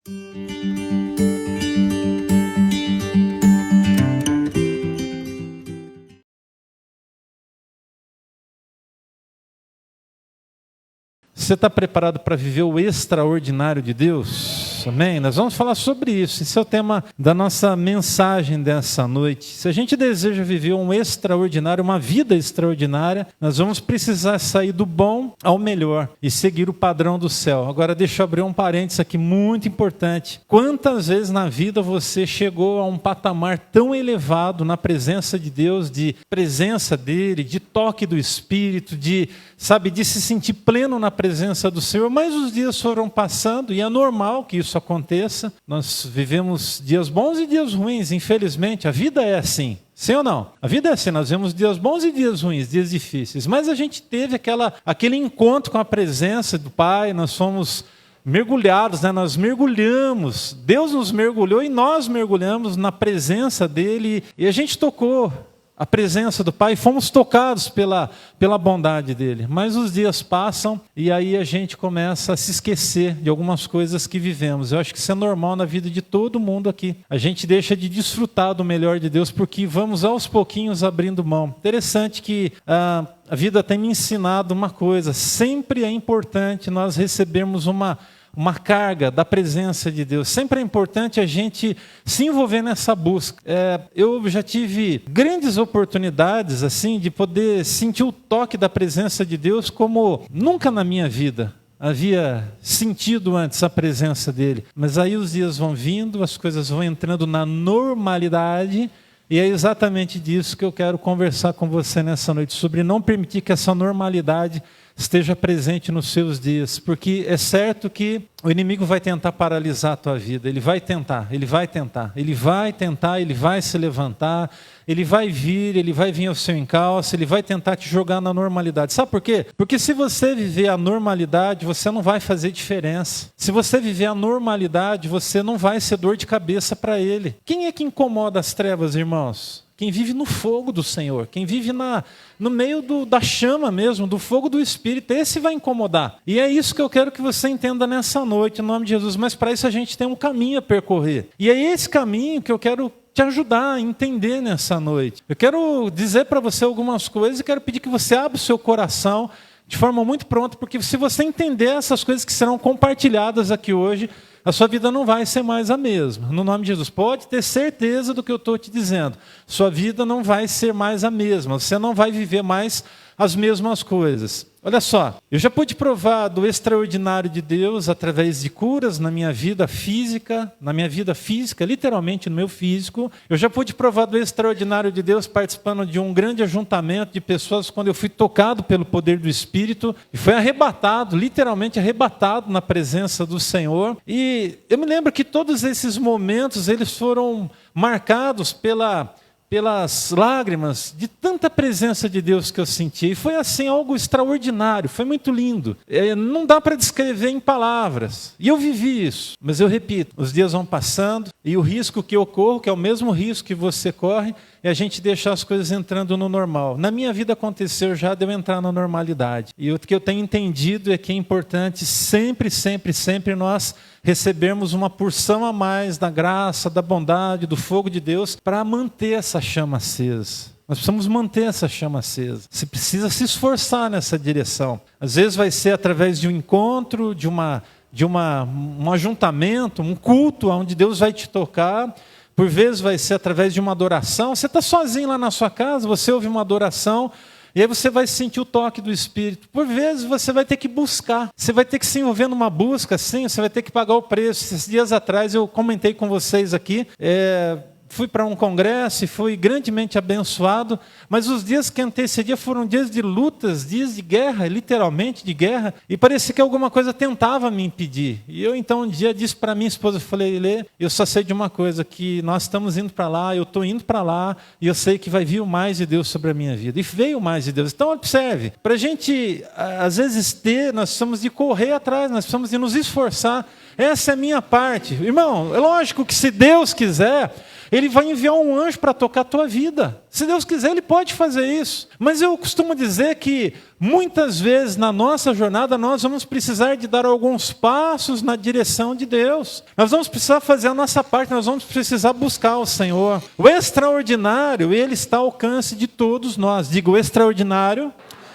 Você está preparado para viver o extraordinário de Deus? Amém? Nós vamos falar sobre isso. Esse é o tema da nossa mensagem dessa noite. Se a gente deseja viver um extraordinário, uma vida extraordinária, nós vamos precisar sair do bom ao melhor e seguir o padrão do céu. Agora deixa eu abrir um parênteses aqui muito importante. Quantas vezes na vida você chegou a um patamar tão elevado na presença de Deus, de presença dele, de toque do Espírito, de se sentir pleno na presença do Senhor, mas os dias foram passando e é normal que isso aconteça. Nós vivemos dias bons e dias ruins, infelizmente, a vida é assim. Sim ou não? A vida é assim, nós vemos dias bons e dias ruins, dias difíceis, mas a gente teve aquele encontro com a presença do Pai, nós fomos mergulhados, nós mergulhamos, Deus nos mergulhou e nós mergulhamos na presença dele e a gente tocou a presença do Pai, fomos tocados pela bondade dele. Mas os dias passam e aí a gente começa a se esquecer de algumas coisas que vivemos. Eu acho que isso é normal na vida de todo mundo aqui. A gente deixa de desfrutar do melhor de Deus porque vamos aos pouquinhos abrindo mão. Interessante que a vida tem me ensinado uma coisa. Sempre é importante nós recebermos uma carga da presença de Deus. Sempre é importante a gente se envolver nessa busca. Eu já tive grandes oportunidades assim de poder sentir o toque da presença de Deus como nunca na minha vida havia sentido antes a presença dele. Mas aí os dias vão vindo, as coisas vão entrando na normalidade. E é exatamente disso que eu quero conversar com você nessa noite, sobre não permitir que essa normalidade esteja presente nos seus dias, porque é certo que o inimigo vai tentar paralisar a tua vida, ele vai tentar, ele vai se levantar, ele vai vir ao seu encalço, ele vai tentar te jogar na normalidade. Sabe por quê? Porque se você viver a normalidade, você não vai fazer diferença. Se você viver a normalidade, você não vai ser dor de cabeça para ele. Quem é que incomoda as trevas, irmãos? Quem vive no fogo do Senhor, quem vive no meio da chama mesmo, do fogo do Espírito, esse vai incomodar. E é isso que eu quero que você entenda nessa noite, em nome de Jesus. Mas para isso a gente tem um caminho a percorrer. E é esse caminho que eu quero te ajudar a entender nessa noite. Eu quero dizer para você algumas coisas e quero pedir que você abra o seu coração de forma muito pronta, porque se você entender essas coisas que serão compartilhadas aqui hoje, a sua vida não vai ser mais a mesma. No nome de Jesus, pode ter certeza do que eu estou te dizendo. Sua vida não vai ser mais a mesma. Você não vai viver mais as mesmas coisas. Olha só, eu já pude provar do extraordinário de Deus através de curas na minha vida física, literalmente no meu físico. Eu já pude provar do extraordinário de Deus participando de um grande ajuntamento de pessoas quando eu fui tocado pelo poder do Espírito e foi arrebatado, literalmente arrebatado na presença do Senhor. E eu me lembro que todos esses momentos eles foram marcados pelas lágrimas de tanta presença de Deus que eu senti. E foi assim, algo extraordinário, foi muito lindo. Não dá para descrever em palavras. E eu vivi isso. Mas eu repito, os dias vão passando e o risco que eu corro, que é o mesmo risco que você corre, é a gente deixar as coisas entrando no normal. Na minha vida aconteceu já de eu entrar na normalidade. E o que eu tenho entendido é que é importante sempre nós recebermos uma porção a mais da graça, da bondade, do fogo de Deus para manter essa chama acesa. Nós precisamos manter essa chama acesa. Você precisa se esforçar nessa direção. Às vezes vai ser através de um encontro, de um ajuntamento, um culto onde Deus vai te tocar. Por vezes vai ser através de uma adoração. Você está sozinho lá na sua casa, você ouve uma adoração, e aí você vai sentir o toque do Espírito. Por vezes você vai ter que buscar, você vai ter que se envolver numa busca, sim, você vai ter que pagar o preço. Esses dias atrás eu comentei com vocês aqui, fui para um congresso e fui grandemente abençoado, mas os dias que antecediam foram dias de lutas, dias de guerra, literalmente de guerra, e parecia que alguma coisa tentava me impedir. E eu então um dia disse para minha esposa, eu falei, Lê, eu só sei de uma coisa, que nós estamos indo para lá, eu estou indo para lá, e eu sei que vai vir o mais de Deus sobre a minha vida. E veio o mais de Deus. Então observe, para a gente às vezes nós precisamos de correr atrás, nós precisamos de nos esforçar. Essa é a minha parte. Irmão, é lógico que se Deus quiser, Ele vai enviar um anjo para tocar a tua vida. Se Deus quiser, Ele pode fazer isso. Mas eu costumo dizer que muitas vezes na nossa jornada nós vamos precisar de dar alguns passos na direção de Deus. Nós vamos precisar fazer a nossa parte, nós vamos precisar buscar o Senhor. O extraordinário, Ele está ao alcance de todos nós. Digo, o extraordinário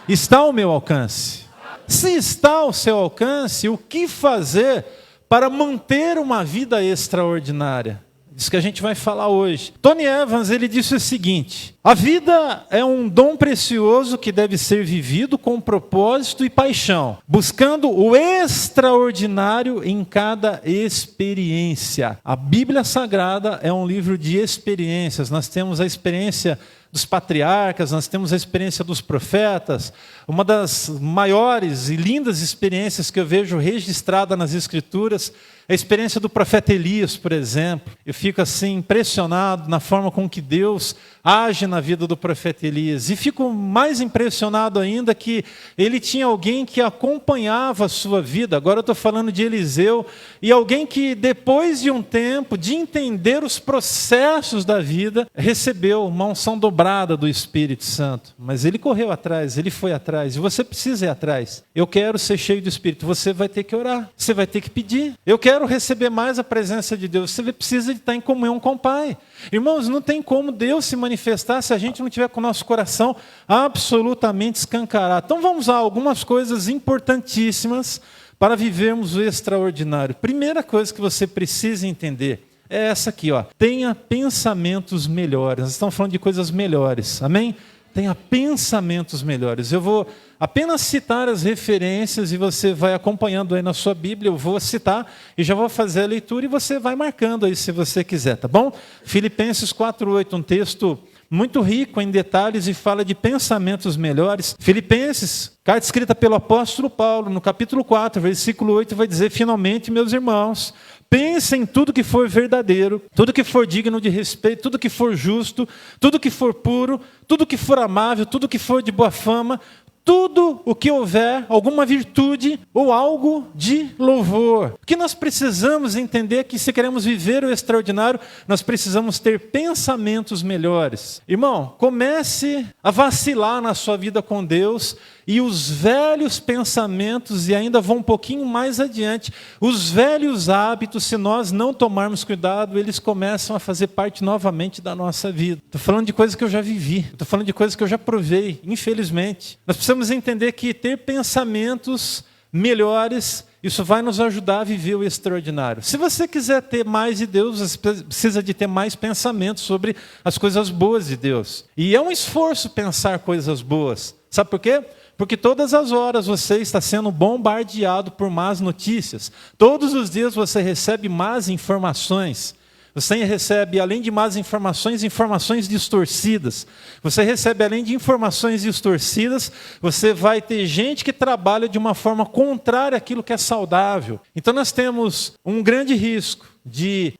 está ao meu alcance. Se está ao seu alcance, o que fazer para manter uma vida extraordinária? Isso que a gente vai falar hoje. Tony Evans, ele disse o seguinte: a vida é um dom precioso que deve ser vivido com propósito e paixão, buscando o extraordinário em cada experiência. A Bíblia Sagrada é um livro de experiências. Nós temos a experiência dos patriarcas, nós temos a experiência dos profetas. Uma das maiores e lindas experiências que eu vejo registrada nas Escrituras é a experiência do profeta Elias, por exemplo. Eu fico assim impressionado na forma com que Deus age na vida do profeta Elias. E fico mais impressionado ainda que ele tinha alguém que acompanhava a sua vida. Agora eu estou falando de Eliseu. E alguém que depois de um tempo de entender os processos da vida, recebeu uma unção dobrada do Espírito Santo. Mas ele correu atrás, ele foi atrás. E você precisa ir atrás. Eu quero ser cheio do Espírito. Você vai ter que orar. Você vai ter que pedir. Eu quero receber mais a presença de Deus. Você precisa de estar em comunhão com o Pai. Irmãos, não tem como Deus se manifestar se a gente não tiver com o nosso coração absolutamente escancarado. Então vamos a algumas coisas importantíssimas para vivermos o extraordinário. Primeira coisa que você precisa entender é essa aqui, ó. Tenha pensamentos melhores. Nós estamos falando de coisas melhores. Amém? Tenha pensamentos melhores. Eu vou apenas citar as referências e você vai acompanhando aí na sua Bíblia. Eu vou citar e já vou fazer a leitura e você vai marcando aí se você quiser, tá bom? Filipenses 4:8, um texto muito rico em detalhes e fala de pensamentos melhores. Filipenses, carta escrita pelo apóstolo Paulo, no capítulo 4, versículo 8, vai dizer: finalmente, meus irmãos, pensem em tudo que for verdadeiro, tudo que for digno de respeito, tudo que for justo, tudo que for puro, tudo que for amável, tudo que for de boa fama, tudo o que houver, alguma virtude ou algo de louvor. O que nós precisamos entender é que se queremos viver o extraordinário, nós precisamos ter pensamentos melhores. Irmão, comece a vacilar na sua vida com Deus e os velhos pensamentos, e ainda vão um pouquinho mais adiante, os velhos hábitos, se nós não tomarmos cuidado, eles começam a fazer parte novamente da nossa vida. Estou falando de coisas que eu já vivi, estou falando de coisas que eu já provei, infelizmente. Nós precisamos entender que ter pensamentos melhores, isso vai nos ajudar a viver o extraordinário. Se você quiser ter mais de Deus, você precisa de ter mais pensamentos sobre as coisas boas de Deus. E é um esforço pensar coisas boas. Sabe por quê? Porque todas as horas você está sendo bombardeado por más notícias. Todos os dias você recebe más informações. Você recebe, além de más informações, informações distorcidas. Você recebe, além de informações distorcidas, você vai ter gente que trabalha de uma forma contrária àquilo que é saudável. Então nós temos um grande risco de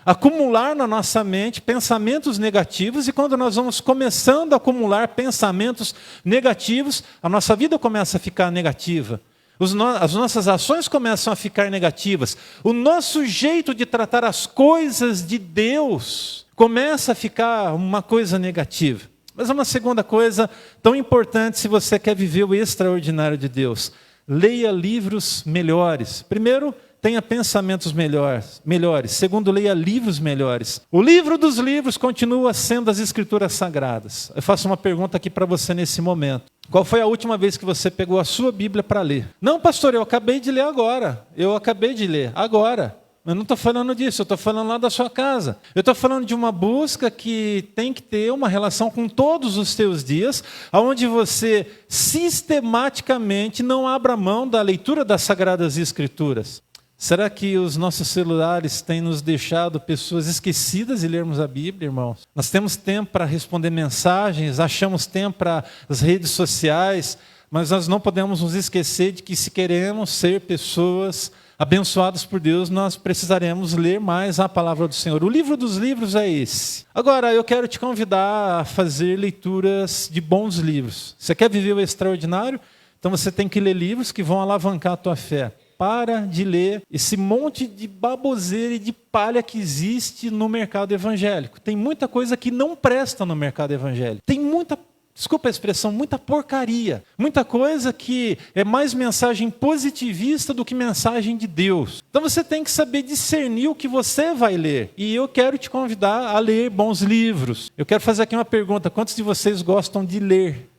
acumular na nossa mente pensamentos negativos, e quando nós vamos começando a acumular pensamentos negativos, a nossa vida começa a ficar negativa. As nossas ações começam a ficar negativas. O nosso jeito de tratar as coisas de Deus começa a ficar uma coisa negativa. Mas uma segunda coisa tão importante se você quer viver o extraordinário de Deus: leia livros melhores. Primeiro, tenha pensamentos melhores. Segundo, leia livros melhores. O livro dos livros continua sendo as Escrituras Sagradas. Eu faço uma pergunta aqui para você nesse momento. Qual foi a última vez que você pegou a sua Bíblia para ler? Não, pastor, eu acabei de ler agora. Eu acabei de ler agora. Eu não estou falando disso, eu estou falando lá da sua casa. Eu estou falando de uma busca que tem que ter uma relação com todos os teus dias, onde você sistematicamente não abra mão da leitura das Sagradas Escrituras. Será que os nossos celulares têm nos deixado pessoas esquecidas de lermos a Bíblia, irmãos? Nós temos tempo para responder mensagens, achamos tempo para as redes sociais, mas nós não podemos nos esquecer de que, se queremos ser pessoas abençoadas por Deus, nós precisaremos ler mais a palavra do Senhor. O livro dos livros é esse. Agora, eu quero te convidar a fazer leituras de bons livros. Você quer viver o extraordinário? Então você tem que ler livros que vão alavancar a tua fé. para de ler esse monte de baboseira e de palha que existe no mercado evangélico. Tem muita coisa que não presta no mercado evangélico. Tem muita, desculpa a expressão, muita porcaria. Muita coisa que é mais mensagem positivista do que mensagem de Deus. Então você tem que saber discernir o que você vai ler. E eu quero te convidar a ler bons livros. Eu quero fazer aqui uma pergunta. Quantos de vocês gostam de ler?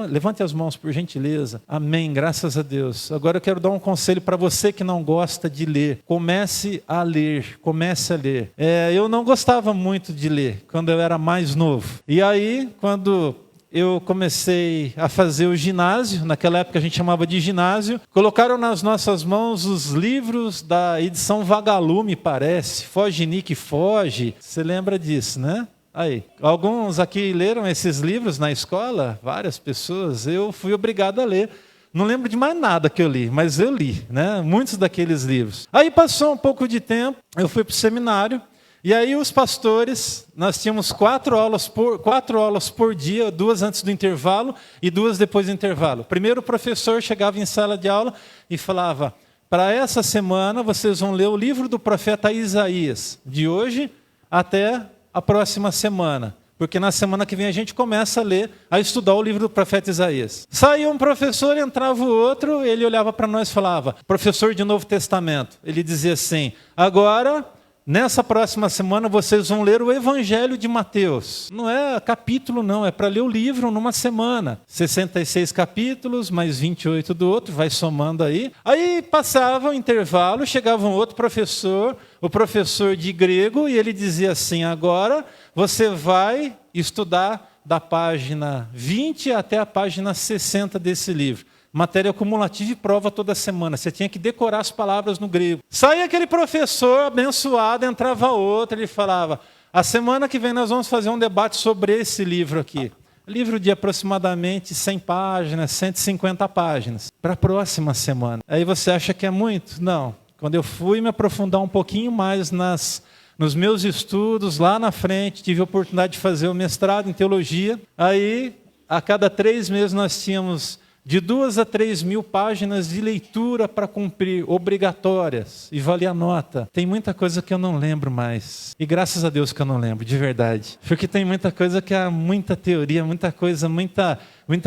Levante as mãos, por gentileza. Amém, graças a Deus. Agora eu quero dar um conselho para você que não gosta de ler. Comece a ler, comece a ler. Eu não gostava muito de ler quando eu era mais novo. E aí, quando eu comecei a fazer o ginásio, naquela época a gente chamava de ginásio, colocaram nas nossas mãos os livros da edição Vagalume, parece, Foge Nick Foge, você lembra disso, né? Aí, alguns aqui leram esses livros na escola, várias pessoas, eu fui obrigado a ler. Não lembro de mais nada que eu li, mas eu li, né? Muitos daqueles livros. Aí passou um pouco de tempo, eu fui para o seminário, e aí os pastores, nós tínhamos 4 aulas por dia, 2 antes do intervalo e 2 depois do intervalo. Primeiro o professor chegava em sala de aula e falava, para essa semana vocês vão ler o livro do profeta Isaías, de hoje até a próxima semana. Porque na semana que vem a gente começa a estudar o livro do profeta Isaías. Saía um professor, entrava o outro, ele olhava para nós e falava, professor de Novo Testamento. Ele dizia assim, agora, nessa próxima semana, vocês vão ler o Evangelho de Mateus. Não é capítulo, não, é para ler o livro numa semana. 66 capítulos, mais 28 do outro, vai somando aí. Aí passava o intervalo, chegava um outro professor, o professor de grego, e ele dizia assim, agora você vai estudar da página 20 até a página 60 desse livro. Matéria acumulativa e prova toda semana. Você tinha que decorar as palavras no grego. Saía aquele professor abençoado, entrava outro, ele falava, a semana que vem nós vamos fazer um debate sobre esse livro aqui. Livro de aproximadamente 100 páginas, 150 páginas. Para a próxima semana. Aí você acha que é muito? Não. Quando eu fui me aprofundar um pouquinho mais nos meus estudos, lá na frente, tive a oportunidade de fazer o mestrado em teologia. Aí, a cada 3 meses, nós tínhamos de 2 a 3 mil páginas de leitura para cumprir, obrigatórias, e valia a nota. Tem muita coisa que eu não lembro mais. E graças a Deus que eu não lembro, de verdade. Porque tem muita coisa que há muita teoria, muita coisa, muita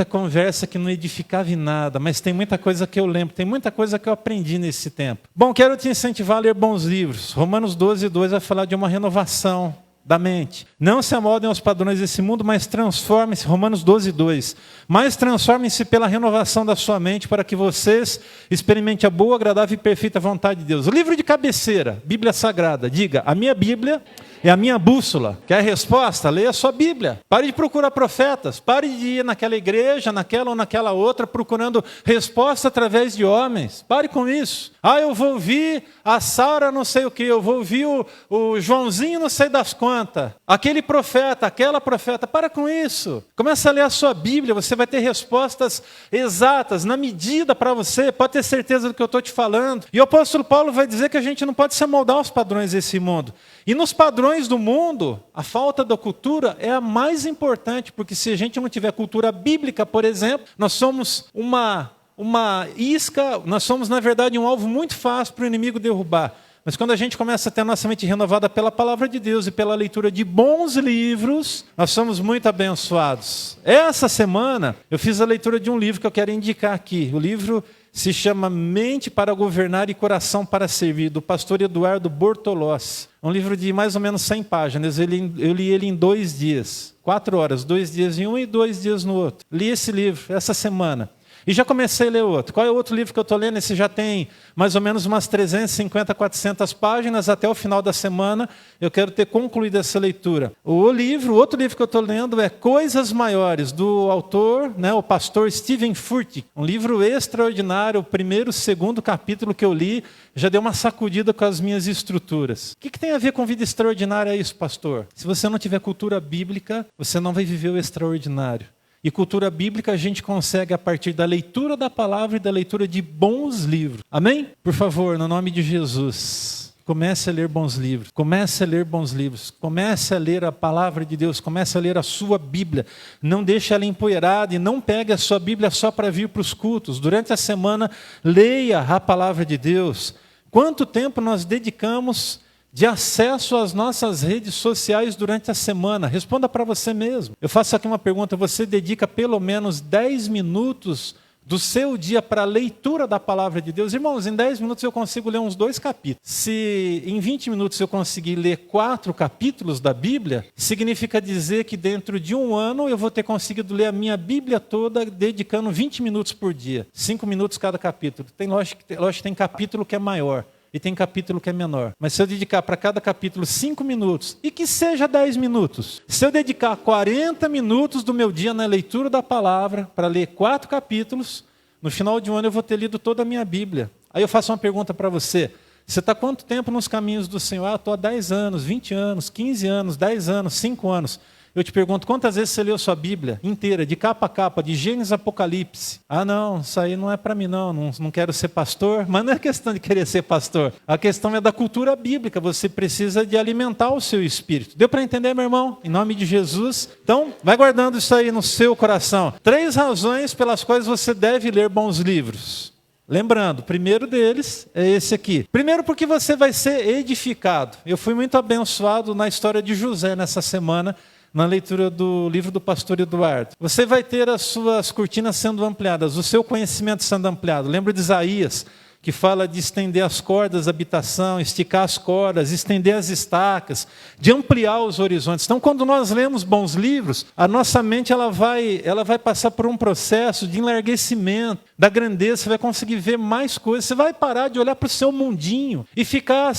conversa que não edificava em nada. Mas tem muita coisa que eu lembro, tem muita coisa que eu aprendi nesse tempo. Bom, quero te incentivar a ler bons livros. Romanos 12:2 vai falar de uma renovação da mente. Não se amoldem aos padrões desse mundo, mas transformem-se, Romanos 12:2, mas transformem-se pela renovação da sua mente para que vocês experimentem a boa, agradável e perfeita vontade de Deus. O livro de cabeceira, Bíblia Sagrada, diga, a minha Bíblia é a minha bússola. Quer a resposta? Leia a sua Bíblia. Pare de procurar profetas, pare de ir naquela igreja, naquela ou naquela outra, procurando resposta através de homens. Pare com isso. Eu vou ouvir a Sara não sei o que, eu vou ouvir o Joãozinho não sei das quantas, aquele profeta, aquela profeta. Para com isso. Começa a ler a sua Bíblia, você vai ter respostas exatas, na medida para você, pode ter certeza do que eu estou te falando. E o apóstolo Paulo vai dizer que a gente não pode se amoldar aos padrões desse mundo. E nos padrões do mundo, a falta da cultura é a mais importante, porque se a gente não tiver cultura bíblica, por exemplo, nós somos uma isca, nós somos, na verdade, um alvo muito fácil para o inimigo derrubar. Mas quando a gente começa a ter a nossa mente renovada pela palavra de Deus e pela leitura de bons livros, nós somos muito abençoados. Essa semana, eu fiz a leitura de um livro que eu quero indicar aqui. O livro se chama Mente para Governar e Coração para Servir, do pastor Eduardo Bortolossi. Um livro de mais ou menos 100 páginas. Eu li ele em 2 dias, 4 horas, 2 dias em um e 2 dias no outro. Li esse livro essa semana. E já comecei a ler outro. Qual é o outro livro que eu estou lendo? Esse já tem mais ou menos umas 350, 400 páginas. Até o final da semana eu quero ter concluído essa leitura. O outro livro que eu estou lendo é Coisas Maiores, do autor, o pastor Steven Furtick. Um livro extraordinário, o 1º, 2º capítulo que eu li, já deu uma sacudida com as minhas estruturas. O que tem a ver com vida extraordinária isso, pastor? Se você não tiver cultura bíblica, você não vai viver o extraordinário. E cultura bíblica a gente consegue a partir da leitura da palavra e da leitura de bons livros. Amém? Por favor, no nome de Jesus. Comece a ler bons livros, comece a ler bons livros, comece a ler a palavra de Deus, comece a ler a sua Bíblia. Não deixe ela empoeirada e não pegue a sua Bíblia só para vir para os cultos. Durante a semana, leia a palavra de Deus. Quanto tempo nós dedicamos de acesso às nossas redes sociais durante a semana? Responda para você mesmo. Eu faço aqui uma pergunta: você dedica pelo menos 10 minutos do seu dia para a leitura da palavra de Deus? Irmãos, em 10 minutos eu consigo ler uns 2 capítulos. Se em 20 minutos eu conseguir ler 4 capítulos da Bíblia, significa dizer que dentro de um ano eu vou ter conseguido ler a minha Bíblia toda dedicando 20 minutos por dia. 5 minutos cada capítulo. Tem lógico que tem capítulo que é maior e tem capítulo que é menor. Mas se eu dedicar para cada capítulo 5 minutos, e que seja 10 minutos, se eu dedicar 40 minutos do meu dia na leitura da palavra, para ler 4 capítulos, no final de um ano eu vou ter lido toda a minha Bíblia. Aí eu faço uma pergunta para você: você está quanto tempo nos caminhos do Senhor? Eu estou há 10 anos, 20 anos, 15 anos, 10 anos, 5 anos. Eu te pergunto, quantas vezes você leu sua Bíblia inteira, de capa a capa, de Gênesis a Apocalipse? Ah, não, isso aí não é para mim não quero ser pastor. Mas não é questão de querer ser pastor, a questão é da cultura bíblica. Você precisa de alimentar o seu espírito. Deu para entender, meu irmão? Em nome de Jesus. Então, vai guardando isso aí no seu coração. 3 razões pelas quais você deve ler bons livros. Lembrando, o primeiro deles é esse aqui. Primeiro, porque você vai ser edificado. Eu fui muito abençoado na história de José nessa semana, na leitura do livro do pastor Eduardo. Você vai ter as suas cortinas sendo ampliadas, o seu conhecimento sendo ampliado. Lembra de Isaías, que fala de estender as cordas da habitação, esticar as cordas, estender as estacas, de ampliar os horizontes. Então, quando nós lemos bons livros, a nossa mente ela vai passar por um processo de enlarguecimento da grandeza. Você vai conseguir ver mais coisas. Você vai parar de olhar para o seu mundinho e ficar,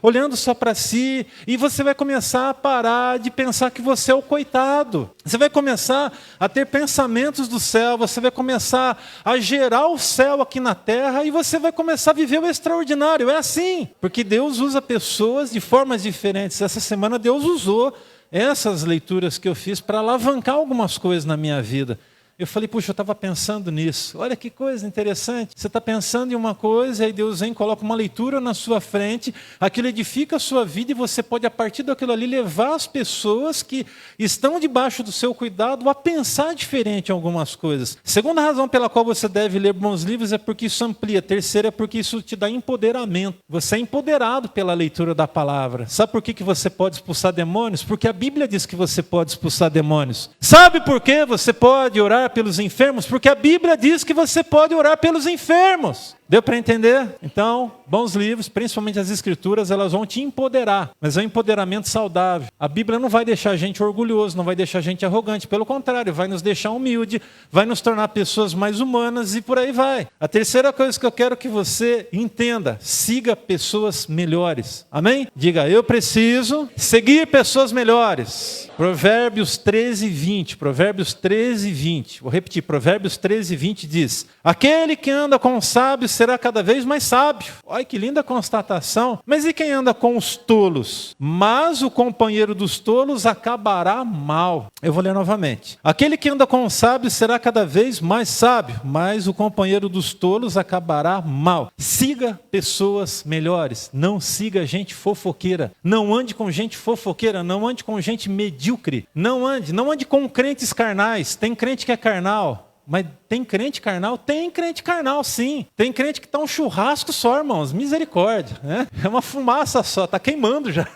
olhando só para si. E você vai começar a parar de pensar que você é o coitado. Você vai começar a ter pensamentos do céu. Você vai começar a gerar o céu aqui na terra e você vai começar a viver o extraordinário. É assim, porque Deus usa pessoas de formas diferentes. Essa semana Deus usou essas leituras que eu fiz para alavancar algumas coisas na minha vida. Eu falei, puxa, eu estava pensando nisso. Olha que coisa interessante. Você está pensando em uma coisa, e aí Deus vem e coloca uma leitura na sua frente, aquilo edifica a sua vida e você pode, a partir daquilo ali, levar as pessoas que estão debaixo do seu cuidado a pensar diferente em algumas coisas. Segunda razão pela qual você deve ler bons livros é porque isso amplia. Terceira é porque isso te dá empoderamento. Você é empoderado pela leitura da palavra. Sabe por que você pode expulsar demônios? Porque a Bíblia diz que você pode expulsar demônios. Sabe por que você pode orar pelos enfermos? Porque a Bíblia diz que você pode orar pelos enfermos. Deu para entender? Então, bons livros, principalmente as Escrituras, elas vão te empoderar, mas é um empoderamento saudável. A Bíblia não vai deixar a gente orgulhoso, não vai deixar a gente arrogante, pelo contrário, vai nos deixar humilde, vai nos tornar pessoas mais humanas e por aí vai. A terceira coisa que eu quero que você entenda: siga pessoas melhores. Amém? Diga, eu preciso seguir pessoas melhores. Provérbios 13, 20. Provérbios 13, 20. Vou repetir, Provérbios 13, 20 diz: aquele que anda com os sábios será cada vez mais sábio. Olha que linda constatação. Mas e quem anda com os tolos? Mas o companheiro dos tolos acabará mal. Eu vou ler novamente. Aquele que anda com os sábios será cada vez mais sábio, mas o companheiro dos tolos acabará mal. Siga pessoas melhores. Não siga gente fofoqueira. Não ande com gente fofoqueira. Não ande com gente medíocre. Não ande com crentes carnais. Tem crente que é carnal. Mas tem crente carnal? Tem crente carnal, sim. Tem crente que está um churrasco só, irmãos. Misericórdia, né? É uma fumaça só, está queimando já.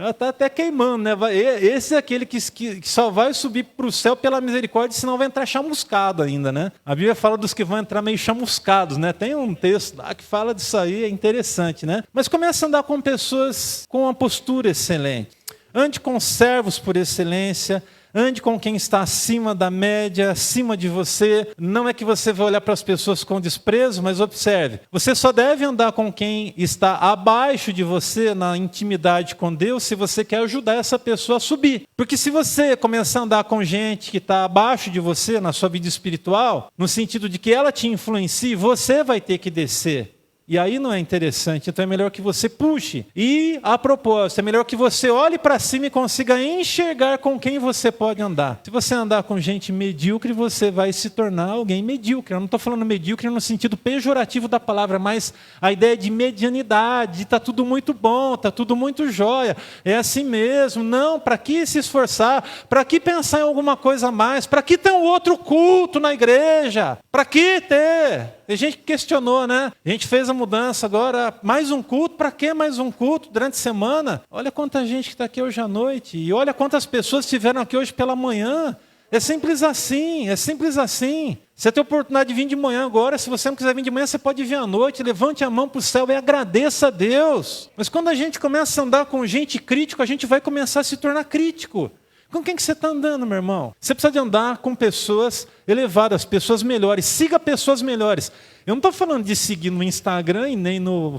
Está até queimando, né? Esse é aquele que só vai subir para o céu pela misericórdia, senão vai entrar chamuscado ainda, né? A Bíblia fala dos que vão entrar meio chamuscados, né? Tem um texto lá que fala disso aí, é interessante, né? Mas começa a andar com pessoas com uma postura excelente. Ande com servos por excelência. Ande com quem está acima da média, acima de você. Não é que você vai olhar para as pessoas com desprezo, mas observe. Você só deve andar com quem está abaixo de você na intimidade com Deus se você quer ajudar essa pessoa a subir. Porque se você começar a andar com gente que está abaixo de você na sua vida espiritual, no sentido de que ela te influencie, você vai ter que descer. E aí não é interessante, então é melhor que você puxe. E, a propósito, é melhor que você olhe para cima e consiga enxergar com quem você pode andar. Se você andar com gente medíocre, você vai se tornar alguém medíocre. Eu não estou falando medíocre no sentido pejorativo da palavra, mas a ideia de medianidade, está tudo muito bom, está tudo muito jóia, é assim mesmo. Não, para que se esforçar? Para que pensar em alguma coisa a mais? Para que ter um outro culto na igreja? Para que ter? Tem gente que questionou, né? A gente fez a mudança agora, mais um culto, para que mais um culto durante a semana? Olha quanta gente que está aqui hoje à noite, e olha quantas pessoas estiveram aqui hoje pela manhã. É simples assim, é simples assim. Você tem a oportunidade de vir de manhã agora, se você não quiser vir de manhã, você pode vir à noite, levante a mão para o céu e agradeça a Deus. Mas quando a gente começa a andar com gente crítico, a gente vai começar a se tornar crítico. Com quem que você está andando, meu irmão? Você precisa de andar com pessoas elevadas, pessoas melhores. Siga pessoas melhores. Eu não estou falando de seguir no Instagram e nem no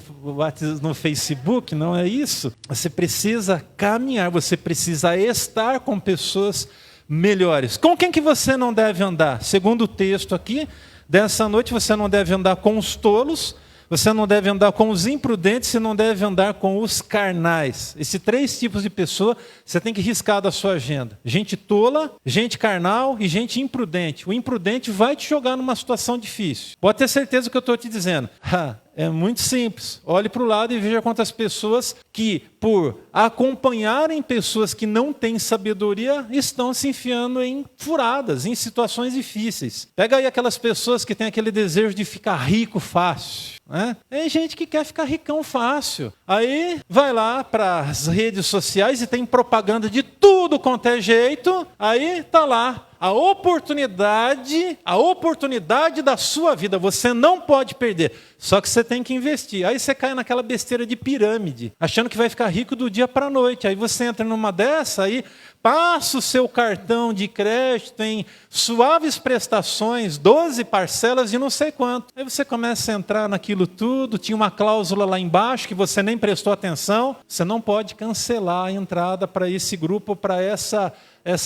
Facebook, não é isso. Você precisa caminhar, você precisa estar com pessoas melhores. Com quem que você não deve andar? Segundo o texto aqui, dessa noite você não deve andar com os tolos, você não deve andar com os imprudentes, você não deve andar com os carnais. Esses 3 tipos de pessoa você tem que riscar da sua agenda. Gente tola, gente carnal e gente imprudente. O imprudente vai te jogar numa situação difícil. Pode ter certeza do que eu estou te dizendo. É muito simples. Olhe para o lado e veja quantas pessoas que, por acompanharem pessoas que não têm sabedoria, estão se enfiando em furadas, em situações difíceis. Pega aí aquelas pessoas que têm aquele desejo de ficar rico fácil. Né? Tem gente que quer ficar ricão fácil. Aí vai lá para as redes sociais e tem propaganda de tudo quanto é jeito. Aí está lá. A oportunidade da sua vida, você não pode perder, só que você tem que investir. Aí você cai naquela besteira de pirâmide, achando que vai ficar rico do dia para a noite. Aí você entra numa dessa, aí passa o seu cartão de crédito em suaves prestações, 12 parcelas de não sei quanto. Aí você começa a entrar naquilo tudo, tinha uma cláusula lá embaixo que você nem prestou atenção. Você não pode cancelar a entrada para esse grupo, para essa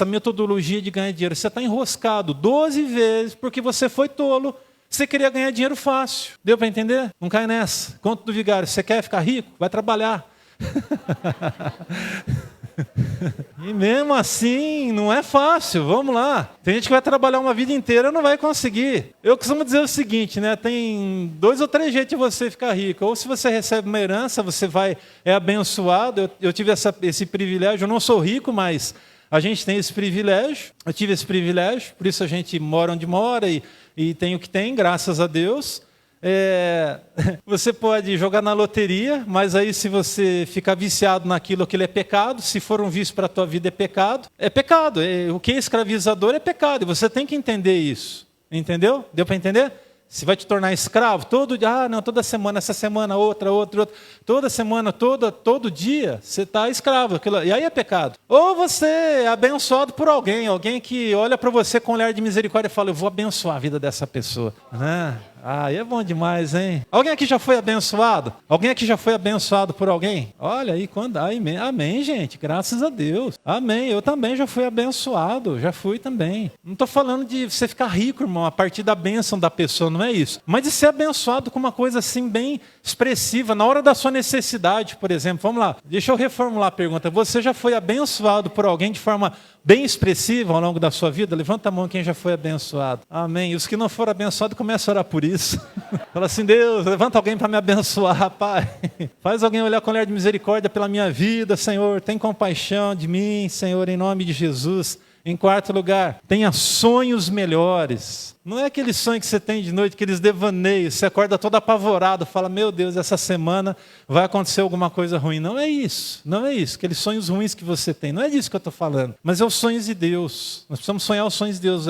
metodologia de ganhar dinheiro. Você está enroscado 12 vezes porque você foi tolo. Você queria ganhar dinheiro fácil. Deu para entender? Não cai nessa. Conto do vigário. Você quer ficar rico? Vai trabalhar. E mesmo assim, não é fácil. Vamos lá. Tem gente que vai trabalhar uma vida inteira e não vai conseguir. Eu costumo dizer o seguinte, né? Tem 2 ou 3 jeitos de você ficar rico. Ou se você recebe uma herança, você é abençoado. Eu tive esse privilégio. Eu não sou rico, mas a gente tem esse privilégio, eu tive esse privilégio, por isso a gente mora onde mora e tem o que tem, graças a Deus. Você pode jogar na loteria, mas aí se você ficar viciado naquilo, aquilo é pecado. Se for um vício para a tua vida, é pecado. É pecado, o que é escravizador é pecado, e você tem que entender isso. Entendeu? Deu para entender? Se vai te tornar escravo, toda semana, essa semana, outra. Toda semana, todo dia, você está escravo. E aí é pecado. Ou você é abençoado por alguém que olha para você com um olhar de misericórdia e fala, eu vou abençoar a vida dessa pessoa. Aí é bom demais, hein? Alguém aqui já foi abençoado? Alguém aqui já foi abençoado por alguém? Olha aí, amém, gente, graças a Deus. Amém, eu também já fui abençoado, já fui também. Não estou falando de você ficar rico, irmão, a partir da bênção da pessoa, não é isso. Mas de ser abençoado com uma coisa assim bem expressiva, na hora da sua necessidade, por exemplo. Vamos lá, deixa eu reformular a pergunta. Você já foi abençoado por alguém de forma bem expressiva ao longo da sua vida? Levanta a mão quem já foi abençoado. Amém. E os que não foram abençoados, começam a orar por isso. Fala assim, Deus, levanta alguém para me abençoar, Pai. Faz alguém olhar com olhar de misericórdia pela minha vida, Senhor. Tem compaixão de mim, Senhor, em nome de Jesus. Em 4º lugar, tenha sonhos melhores. Não é aquele sonho que você tem de noite, aqueles devaneios, você acorda todo apavorado, fala, meu Deus, essa semana vai acontecer alguma coisa ruim. Não é isso, aqueles sonhos ruins que você tem, não é disso que eu estou falando. Mas é os sonhos de Deus, nós precisamos sonhar os sonhos de Deus,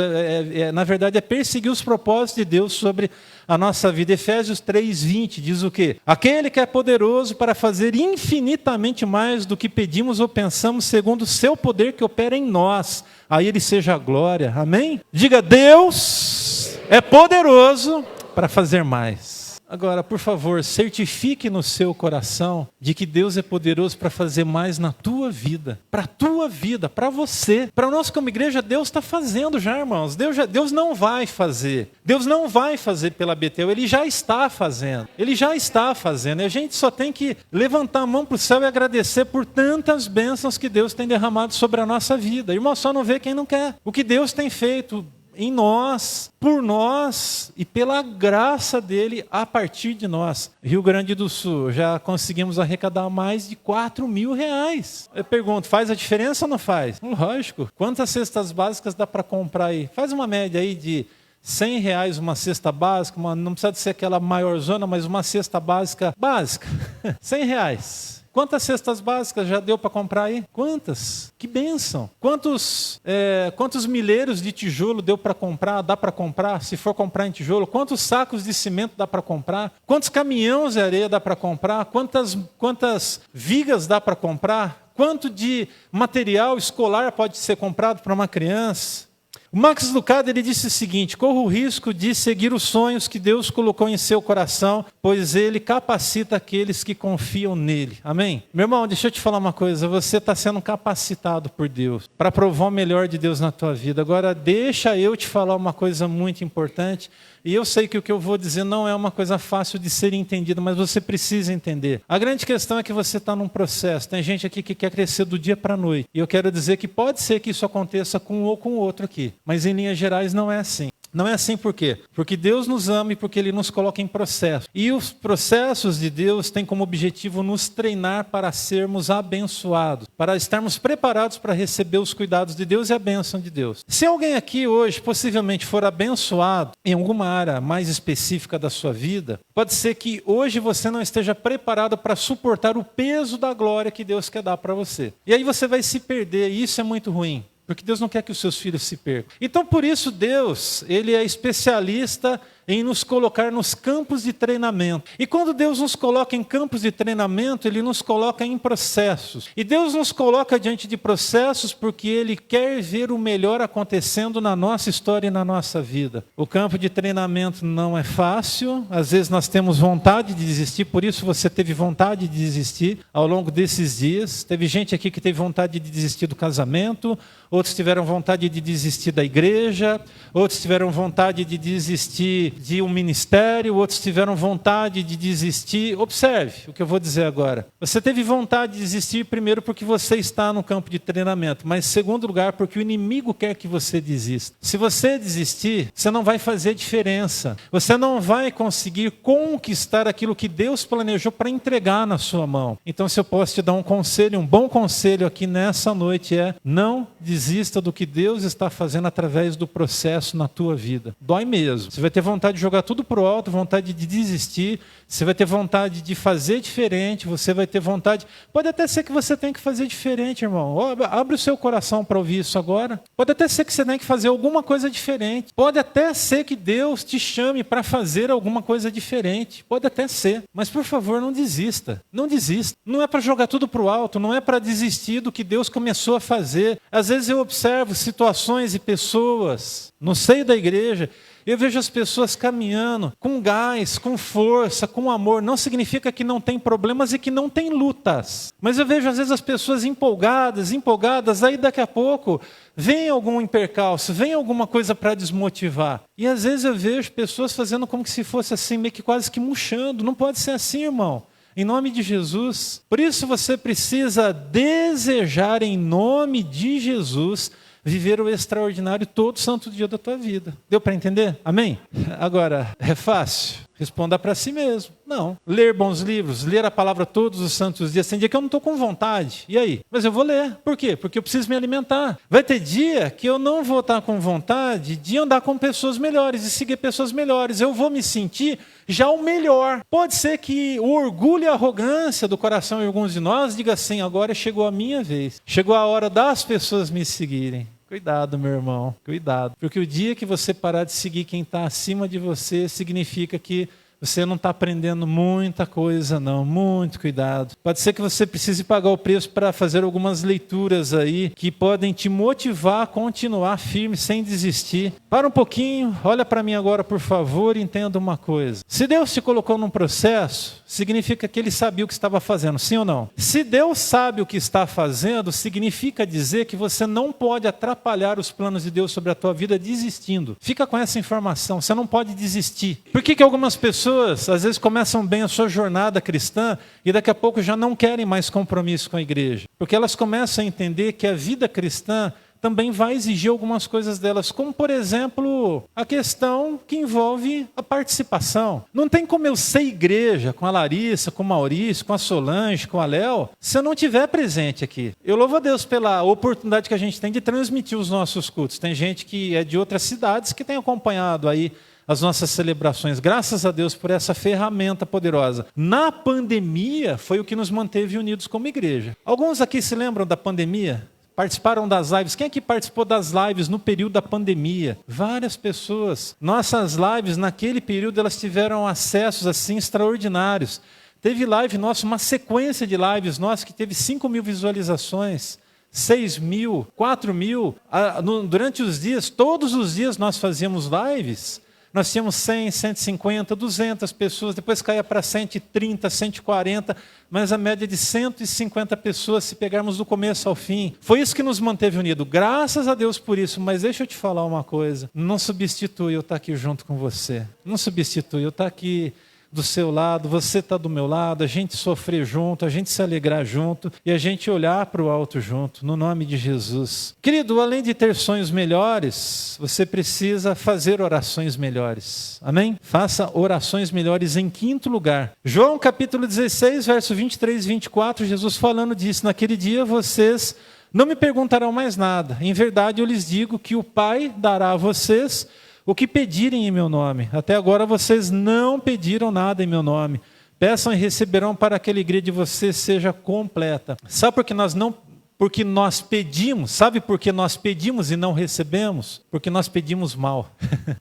na verdade é perseguir os propósitos de Deus sobre a nossa vida. Efésios 3:20 diz o quê? Aquele que é poderoso para fazer infinitamente mais do que pedimos ou pensamos, segundo o seu poder que opera em nós. A Ele seja a glória, amém? Diga, Deus é poderoso para fazer mais. Agora, por favor, certifique no seu coração de que Deus é poderoso para fazer mais na tua vida, para você. Para nós como igreja, Deus está fazendo já, irmãos. Deus não vai fazer. Deus não vai fazer pela Betel, Ele já está fazendo. Ele já está fazendo. E a gente só tem que levantar a mão para o céu e agradecer por tantas bênçãos que Deus tem derramado sobre a nossa vida. Irmão, só não vê quem não quer. O que Deus tem feito em nós, por nós e pela graça dele a partir de nós. Rio Grande do Sul, já conseguimos arrecadar mais de 4 mil reais. Eu pergunto, faz a diferença ou não faz? Lógico. Quantas cestas básicas dá para comprar aí? Faz uma média aí de R$100 uma cesta básica, não precisa de ser aquela maior zona, mas uma cesta básica, R$100. Quantas cestas básicas já deu para comprar aí? Quantas? Que bênção! Quantos milheiros de tijolo deu para comprar? Dá para comprar? Se for comprar em tijolo, quantos sacos de cimento dá para comprar? Quantos caminhões de areia dá para comprar? Quantas vigas dá para comprar? Quanto de material escolar pode ser comprado para uma criança? O Max Lucado, ele disse o seguinte: corra o risco de seguir os sonhos que Deus colocou em seu coração, pois Ele capacita aqueles que confiam nele. Amém? Meu irmão, deixa eu te falar uma coisa, você está sendo capacitado por Deus para provar o melhor de Deus na tua vida. Agora, deixa eu te falar uma coisa muito importante, e eu sei que o que eu vou dizer não é uma coisa fácil de ser entendida, mas você precisa entender. A grande questão é que você está num processo. Tem gente aqui que quer crescer do dia para a noite. E eu quero dizer que pode ser que isso aconteça com um ou com o outro aqui. Mas em linhas gerais não é assim. Não é assim por quê? Porque Deus nos ama e porque Ele nos coloca em processo. E os processos de Deus têm como objetivo nos treinar para sermos abençoados, para estarmos preparados para receber os cuidados de Deus e a bênção de Deus. Se alguém aqui hoje possivelmente for abençoado em alguma área mais específica da sua vida, pode ser que hoje você não esteja preparado para suportar o peso da glória que Deus quer dar para você. E aí você vai se perder, e isso é muito ruim. Porque Deus não quer que os seus filhos se percam. Então, por isso, Deus, Ele é especialista em nos colocar nos campos de treinamento. E quando Deus nos coloca em campos de treinamento, Ele nos coloca em processos. E Deus nos coloca diante de processos porque Ele quer ver o melhor acontecendo na nossa história e na nossa vida. O campo de treinamento não é fácil. Às vezes nós temos vontade de desistir, por isso você teve vontade de desistir ao longo desses dias. Teve gente aqui que teve vontade de desistir do casamento, outros tiveram vontade de desistir da igreja, outros tiveram vontade de desistir de um ministério, outros tiveram vontade de desistir. Observe o que eu vou dizer agora. Você teve vontade de desistir primeiro porque você está no campo de treinamento, mas em segundo lugar porque o inimigo quer que você desista. Se você desistir, você não vai fazer diferença. Você não vai conseguir conquistar aquilo que Deus planejou para entregar na sua mão. Então, se eu posso te dar um conselho, um bom conselho aqui nessa noite é: não desista do que Deus está fazendo através do processo na tua vida. Dói mesmo. Você vai ter vontade de jogar tudo pro alto, vontade de desistir, você vai ter vontade de fazer diferente, você vai ter vontade... Pode até ser que você tenha que fazer diferente, irmão. Abre o seu coração para ouvir isso agora. Pode até ser que você tenha que fazer alguma coisa diferente. Pode até ser que Deus te chame para fazer alguma coisa diferente. Pode até ser. Mas, por favor, não desista. Não desista. Não é para jogar tudo pro alto, não é para desistir do que Deus começou a fazer. Às vezes eu observo situações e pessoas no seio da igreja. Eu vejo as pessoas caminhando com gás, com força, com amor. Não significa que não tem problemas e que não tem lutas. Mas eu vejo às vezes as pessoas empolgadas, aí daqui a pouco vem algum percalço, vem alguma coisa para desmotivar. E às vezes eu vejo pessoas fazendo como se fosse assim, meio que quase que murchando. Não pode ser assim, irmão. Em nome de Jesus. Por isso você precisa desejar em nome de Jesus viver o extraordinário todo santo dia da tua vida. Deu para entender? Amém? Agora, é fácil? Responda para si mesmo. Não. Ler bons livros, ler a palavra todos os santos dias. Tem dia que eu não estou com vontade. E aí? Mas eu vou ler. Por quê? Porque eu preciso me alimentar. Vai ter dia que eu não vou estar com vontade de andar com pessoas melhores e seguir pessoas melhores. Eu vou me sentir já o melhor. Pode ser que o orgulho e a arrogância do coração de alguns de nós diga assim: agora chegou a minha vez. Chegou a hora das pessoas me seguirem. Cuidado, meu irmão, cuidado. Porque o dia que você parar de seguir quem está acima de você, significa que Você não está aprendendo muita coisa não, muito cuidado. Pode ser que você precise pagar o preço para fazer algumas leituras aí que podem te motivar a continuar firme sem desistir. Para um pouquinho, olha para mim agora por favor e entenda uma coisa. Se Deus te colocou num processo, significa que Ele sabia o que estava fazendo, sim ou não? Se Deus sabe o que está fazendo, significa dizer que você não pode atrapalhar os planos de Deus sobre a tua vida desistindo. Fica com essa informação, você não pode desistir. Por que algumas pessoas às vezes começam bem a sua jornada cristã e daqui a pouco já não querem mais compromisso com a igreja? Porque elas começam a entender que a vida cristã também vai exigir algumas coisas delas, como por exemplo, a questão que envolve a participação. Não tem como eu ser igreja com a Larissa, com o Maurício, com a Solange, com a Léo, se eu não estiver presente aqui. Eu louvo a Deus pela oportunidade que a gente tem de transmitir os nossos cultos. Tem gente que é de outras cidades que tem acompanhado aí as nossas celebrações. Graças a Deus por essa ferramenta poderosa. Na pandemia foi o que nos manteve unidos como igreja. Alguns aqui se lembram da pandemia? Participaram das lives. Quem aqui participou das lives no período da pandemia? Várias pessoas. Nossas lives, naquele período, elas tiveram acessos assim extraordinários. Teve live nossa, uma sequência de lives nossa que teve 5.000 visualizações, 6.000, 4.000. Durante os dias, todos os dias nós fazíamos lives. Nós tínhamos 100, 150, 200 pessoas, depois caía para 130, 140, mas a média de 150 pessoas se pegarmos do começo ao fim. Foi isso que nos manteve unidos. Graças a Deus por isso, mas deixa eu te falar uma coisa. Não substitui eu estar aqui junto com você. Não substitui eu estar aqui do seu lado, você está do meu lado, a gente sofrer junto, a gente se alegrar junto e a gente olhar para o alto junto, no nome de Jesus. Querido, além de ter sonhos melhores, você precisa fazer orações melhores. Amém? Faça orações melhores em quinto lugar. João capítulo 16, verso 23 e 24, Jesus falando disso. Naquele dia vocês não me perguntarão mais nada. Em verdade eu lhes digo que o Pai dará a vocês o que pedirem em meu nome. Até agora vocês não pediram nada em meu nome. Peçam e receberão para que a alegria de vocês seja completa. Sabe por que porque nós pedimos? Sabe por que nós pedimos e não recebemos? Porque nós pedimos mal.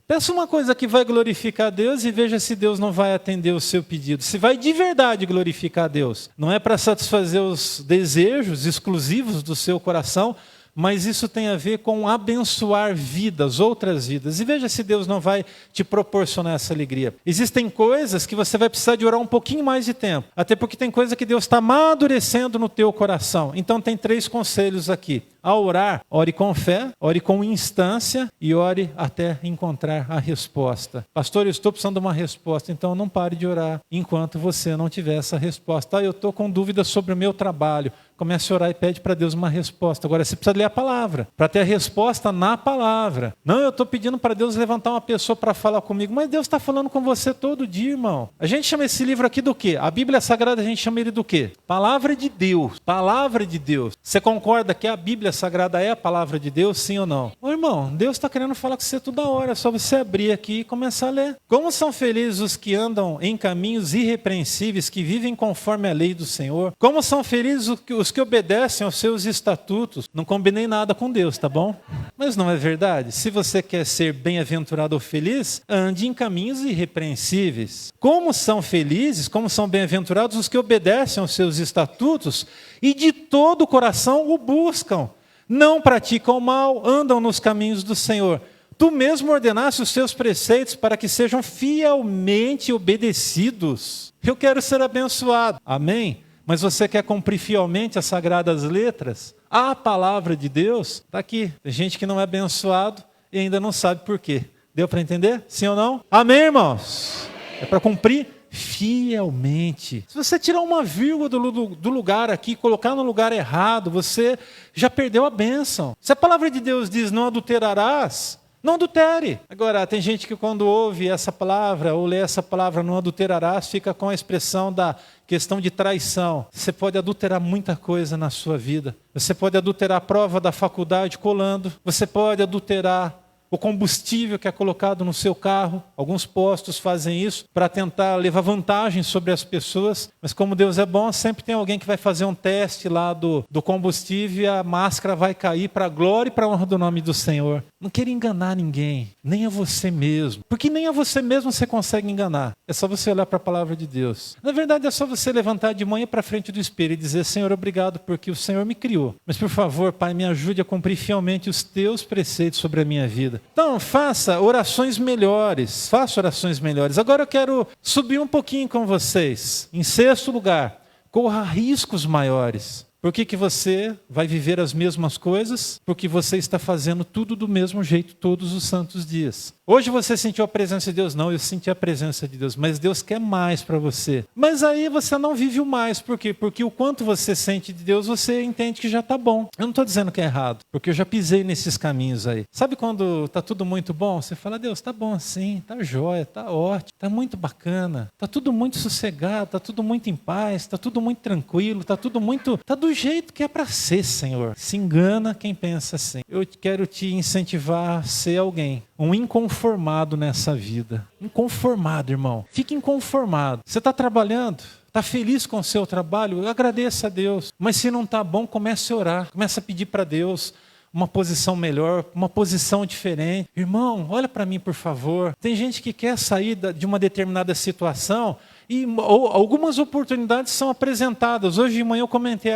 Peça uma coisa que vai glorificar a Deus e veja se Deus não vai atender o seu pedido. Se vai de verdade glorificar a Deus. Não é para satisfazer os desejos exclusivos do seu coração, mas isso tem a ver com abençoar vidas, outras vidas. E veja se Deus não vai te proporcionar essa alegria. Existem coisas que você vai precisar de orar um pouquinho mais de tempo. Até porque tem coisa que Deus está amadurecendo no teu coração. Então tem 3 conselhos aqui. Ao orar, ore com fé, ore com instância e ore até encontrar a resposta. Pastor, eu estou precisando de uma resposta, então não pare de orar enquanto você não tiver essa resposta. Eu estou com dúvidas sobre o meu trabalho. Comece a orar e pede para Deus uma resposta. Agora você precisa ler a palavra, para ter a resposta na palavra. Não, eu estou pedindo para Deus levantar uma pessoa para falar comigo, mas Deus está falando com você todo dia, irmão. A gente chama esse livro aqui do quê? A Bíblia Sagrada a gente chama ele do quê? Palavra de Deus. Palavra de Deus. Você concorda que a Bíblia Sagrada é a palavra de Deus, sim ou não? Ô, irmão, Deus está querendo falar com você toda hora, é só você abrir aqui e começar a ler. Como são felizes os que andam em caminhos irrepreensíveis, que vivem conforme a lei do Senhor. Como são felizes os que obedecem aos seus estatutos. Não combinei nada com Deus, tá bom? Mas não é verdade? Se você quer ser bem-aventurado ou feliz, ande em caminhos irrepreensíveis. Como são felizes, como são bem-aventurados os que obedecem aos seus estatutos e de todo o coração o buscam. Não praticam o mal, andam nos caminhos do Senhor. Tu mesmo ordenaste os teus preceitos para que sejam fielmente obedecidos. Eu quero ser abençoado. Amém? Mas você quer cumprir fielmente as sagradas letras? A palavra de Deus está aqui. Tem gente que não é abençoado e ainda não sabe por quê. Deu para entender? Sim ou não? Amém, irmãos? É para cumprir fielmente. Se você tirar uma vírgula do lugar aqui e colocar no lugar errado, você já perdeu a bênção. Se a palavra de Deus diz não adulterarás, não adultere. Agora, tem gente que quando ouve essa palavra ou lê essa palavra não adulterarás, fica com a expressão da questão de traição. Você pode adulterar muita coisa na sua vida. Você pode adulterar a prova da faculdade colando. Você pode adulterar o combustível que é colocado no seu carro. Alguns postos fazem isso para tentar levar vantagem sobre as pessoas, mas como Deus é bom, sempre tem alguém que vai fazer um teste lá do combustível e a máscara vai cair para a glória e para a honra do nome do Senhor. Não queira enganar ninguém, nem a você mesmo, porque nem a você mesmo você consegue enganar. É só você olhar para a palavra de Deus. Na verdade, é só você levantar de manhã para frente do espelho e dizer: Senhor, obrigado porque o Senhor me criou. Mas por favor, Pai, me ajude a cumprir fielmente os teus preceitos sobre a minha vida. Então, faça orações melhores. Faça orações melhores. Agora eu quero subir um pouquinho com vocês. Em sexto lugar, corra riscos maiores. Por que você vai viver as mesmas coisas? Porque você está fazendo tudo do mesmo jeito todos os santos dias. Hoje você sentiu a presença de Deus? Não, eu senti a presença de Deus, mas Deus quer mais para você. Mas aí você não vive o mais, por quê? Porque o quanto você sente de Deus, você entende que já está bom. Eu não estou dizendo que é errado, porque eu já pisei nesses caminhos aí. Sabe quando está tudo muito bom? Você fala: Deus, está bom assim, está jóia, está ótimo, está muito bacana, está tudo muito sossegado, está tudo muito em paz, está tudo muito tranquilo, está tudo muito... Está do jeito que é para ser, Senhor. Se engana quem pensa assim. Eu quero te incentivar a ser alguém, um inconformado nessa vida. Inconformado, irmão. Fique inconformado. Você está trabalhando? Está feliz com o seu trabalho? Agradeça a Deus. Mas se não está bom, comece a orar. Comece a pedir para Deus uma posição melhor, uma posição diferente. Irmão, olha para mim, por favor. Tem gente que quer sair de uma determinada situação e algumas oportunidades são apresentadas. Hoje de manhã eu comentei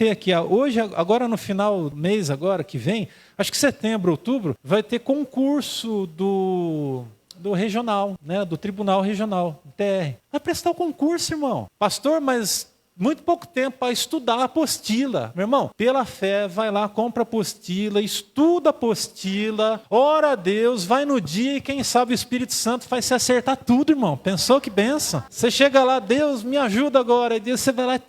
aqui, hoje, agora no final do mês, agora que vem, acho que setembro, outubro, vai ter concurso do regional, né, do Tribunal Regional, TR. Vai prestar o concurso, irmão. Pastor, mas muito pouco tempo para estudar a apostila. Meu irmão, pela fé, vai lá, compra a apostila, estuda a apostila, ora a Deus, vai no dia e quem sabe o Espírito Santo faz se acertar tudo, irmão. Pensou que benção? Você chega lá: Deus, me ajuda agora. E Deus, você vai lá,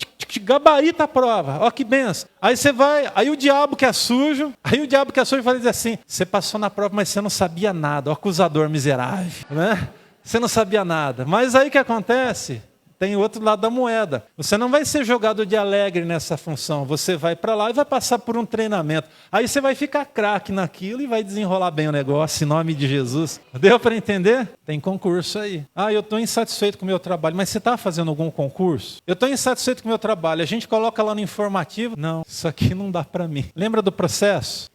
gabarita a prova. Ó que benção. Aí você vai, aí o diabo que é sujo vai dizer assim: você passou na prova, mas você não sabia nada. O acusador miserável, né? Você não sabia nada. Mas aí o que acontece? Tem o outro lado da moeda. Você não vai ser jogado de alegre nessa função. Você vai para lá e vai passar por um treinamento. Aí você vai ficar craque naquilo e vai desenrolar bem o negócio, em nome de Jesus. Deu para entender? Tem concurso aí. Eu estou insatisfeito com o meu trabalho. Mas você está fazendo algum concurso? Eu estou insatisfeito com o meu trabalho. A gente coloca lá no informativo. Não, isso aqui não dá para mim. Lembra do processo?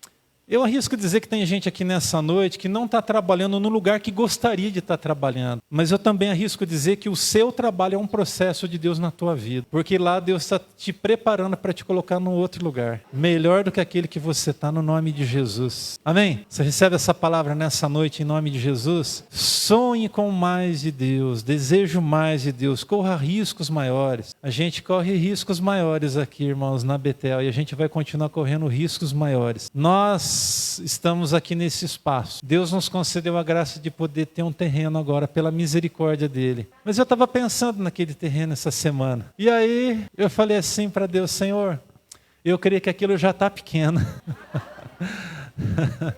Eu arrisco dizer que tem gente aqui nessa noite que não está trabalhando no lugar que gostaria de estar trabalhando. Mas eu também arrisco dizer que o seu trabalho é um processo de Deus na tua vida. Porque lá Deus está te preparando para te colocar num outro lugar. Melhor do que aquele que você está, no nome de Jesus. Amém? Você recebe essa palavra nessa noite em nome de Jesus? Sonhe com mais de Deus. Desejo mais de Deus. Corra riscos maiores. A gente corre riscos maiores aqui, irmãos, na Betel. E a gente vai continuar correndo riscos maiores. Nós estamos aqui nesse espaço. Deus nos concedeu a graça de poder ter um terreno agora, pela misericórdia dele. Mas eu estava pensando naquele terreno essa semana. E aí eu falei assim para Deus: Senhor, eu creio que aquilo já está pequeno.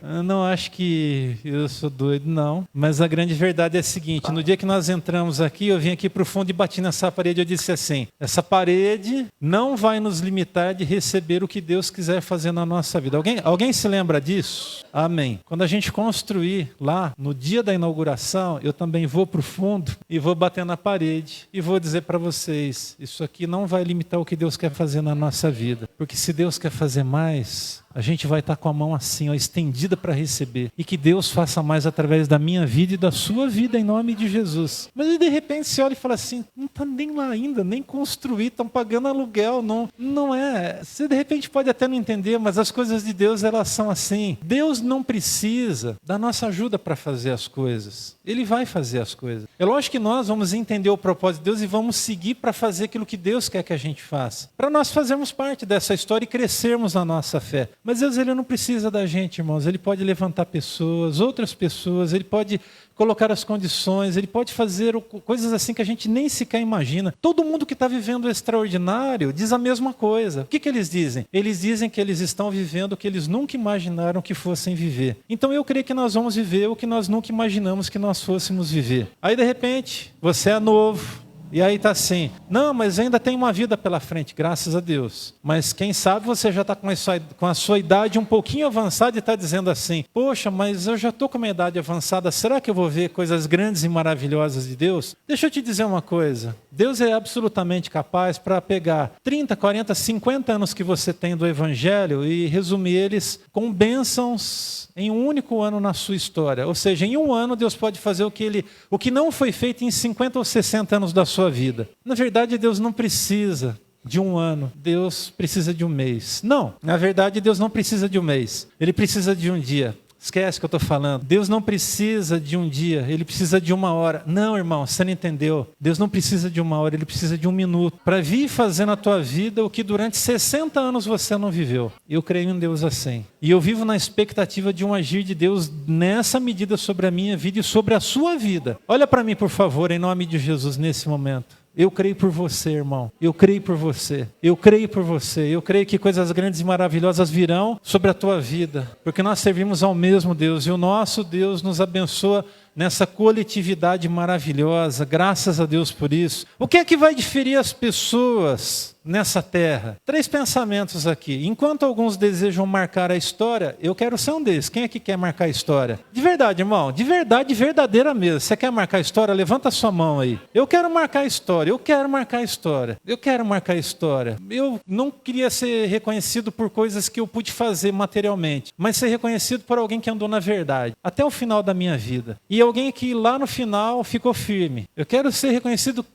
Eu não acho que eu sou doido, não. Mas a grande verdade é a seguinte: no dia que nós entramos aqui, eu vim aqui para o fundo e bati nessa parede. Eu disse assim: essa parede não vai nos limitar de receber o que Deus quiser fazer na nossa vida. Alguém se lembra disso? Amém. Quando a gente construir lá, no dia da inauguração, eu também vou para o fundo e vou bater na parede e vou dizer para vocês: isso aqui não vai limitar o que Deus quer fazer na nossa vida. Porque se Deus quer fazer mais, a gente vai estar com a mão assim, estendida para receber. E que Deus faça mais através da minha vida e da sua vida, em nome de Jesus. Mas de repente você olha e fala assim: não está nem lá ainda, nem construir, estão pagando aluguel. Não é. Você de repente pode até não entender, mas as coisas de Deus, elas são assim. Deus não precisa da nossa ajuda para fazer as coisas. Ele vai fazer as coisas. É lógico que nós vamos entender o propósito de Deus e vamos seguir para fazer aquilo que Deus quer que a gente faça. Para nós fazermos parte dessa história e crescermos na nossa fé. Mas Deus, ele não precisa da gente, irmãos. Ele pode levantar pessoas, outras pessoas, ele pode colocar as condições, ele pode fazer coisas assim que a gente nem sequer imagina. Todo mundo que está vivendo o extraordinário diz a mesma coisa. O que eles dizem? Eles dizem que eles estão vivendo o que eles nunca imaginaram que fossem viver. Então eu creio que nós vamos viver o que nós nunca imaginamos que nós fôssemos viver. Aí de repente, você é novo, E aí tá assim, não, mas ainda tem uma vida pela frente, graças a Deus. Mas quem sabe você já está com a sua idade um pouquinho avançada e está dizendo assim, poxa, mas eu já estou com uma idade avançada, será que eu vou ver coisas grandes e maravilhosas de Deus? Deixa eu te dizer uma coisa, Deus é absolutamente capaz para pegar 30, 40, 50 anos que você tem do Evangelho e resumir eles com bênçãos em um único ano na sua história. Ou seja, em um ano Deus pode fazer o que não foi feito em 50 ou 60 anos da sua vida. Na verdade, Deus não precisa de um ano, Deus precisa de um mês. Não, na verdade, Deus não precisa de um mês, Ele precisa de um dia. Esquece o que eu estou falando. Deus não precisa de um dia, Ele precisa de uma hora. Não, irmão, você não entendeu. Deus não precisa de uma hora, Ele precisa de um minuto. Para vir fazer na tua vida o que durante 60 anos você não viveu. Eu creio em Deus assim. E eu vivo na expectativa de um agir de Deus nessa medida sobre a minha vida e sobre a sua vida. Olha para mim, por favor, em nome de Jesus, nesse momento. Eu creio por você, irmão. Eu creio por você. Eu creio por você. Eu creio que coisas grandes e maravilhosas virão sobre a tua vida. Porque nós servimos ao mesmo Deus. E o nosso Deus nos abençoa nessa coletividade maravilhosa. Graças a Deus por isso. O que é que vai diferir as pessoas nessa terra? 3 pensamentos aqui. Enquanto alguns desejam marcar a história, eu quero ser um desses. Quem é que quer marcar a história? De verdade, irmão. De verdade, verdadeira mesmo. Você quer marcar a história? Levanta a sua mão aí. Eu quero marcar a história. Eu quero marcar a história. Eu quero marcar a história. Eu não queria ser reconhecido por coisas que eu pude fazer materialmente, mas ser reconhecido por alguém que andou na verdade, até o final da minha vida. E alguém que lá no final ficou firme. Eu quero ser reconhecido,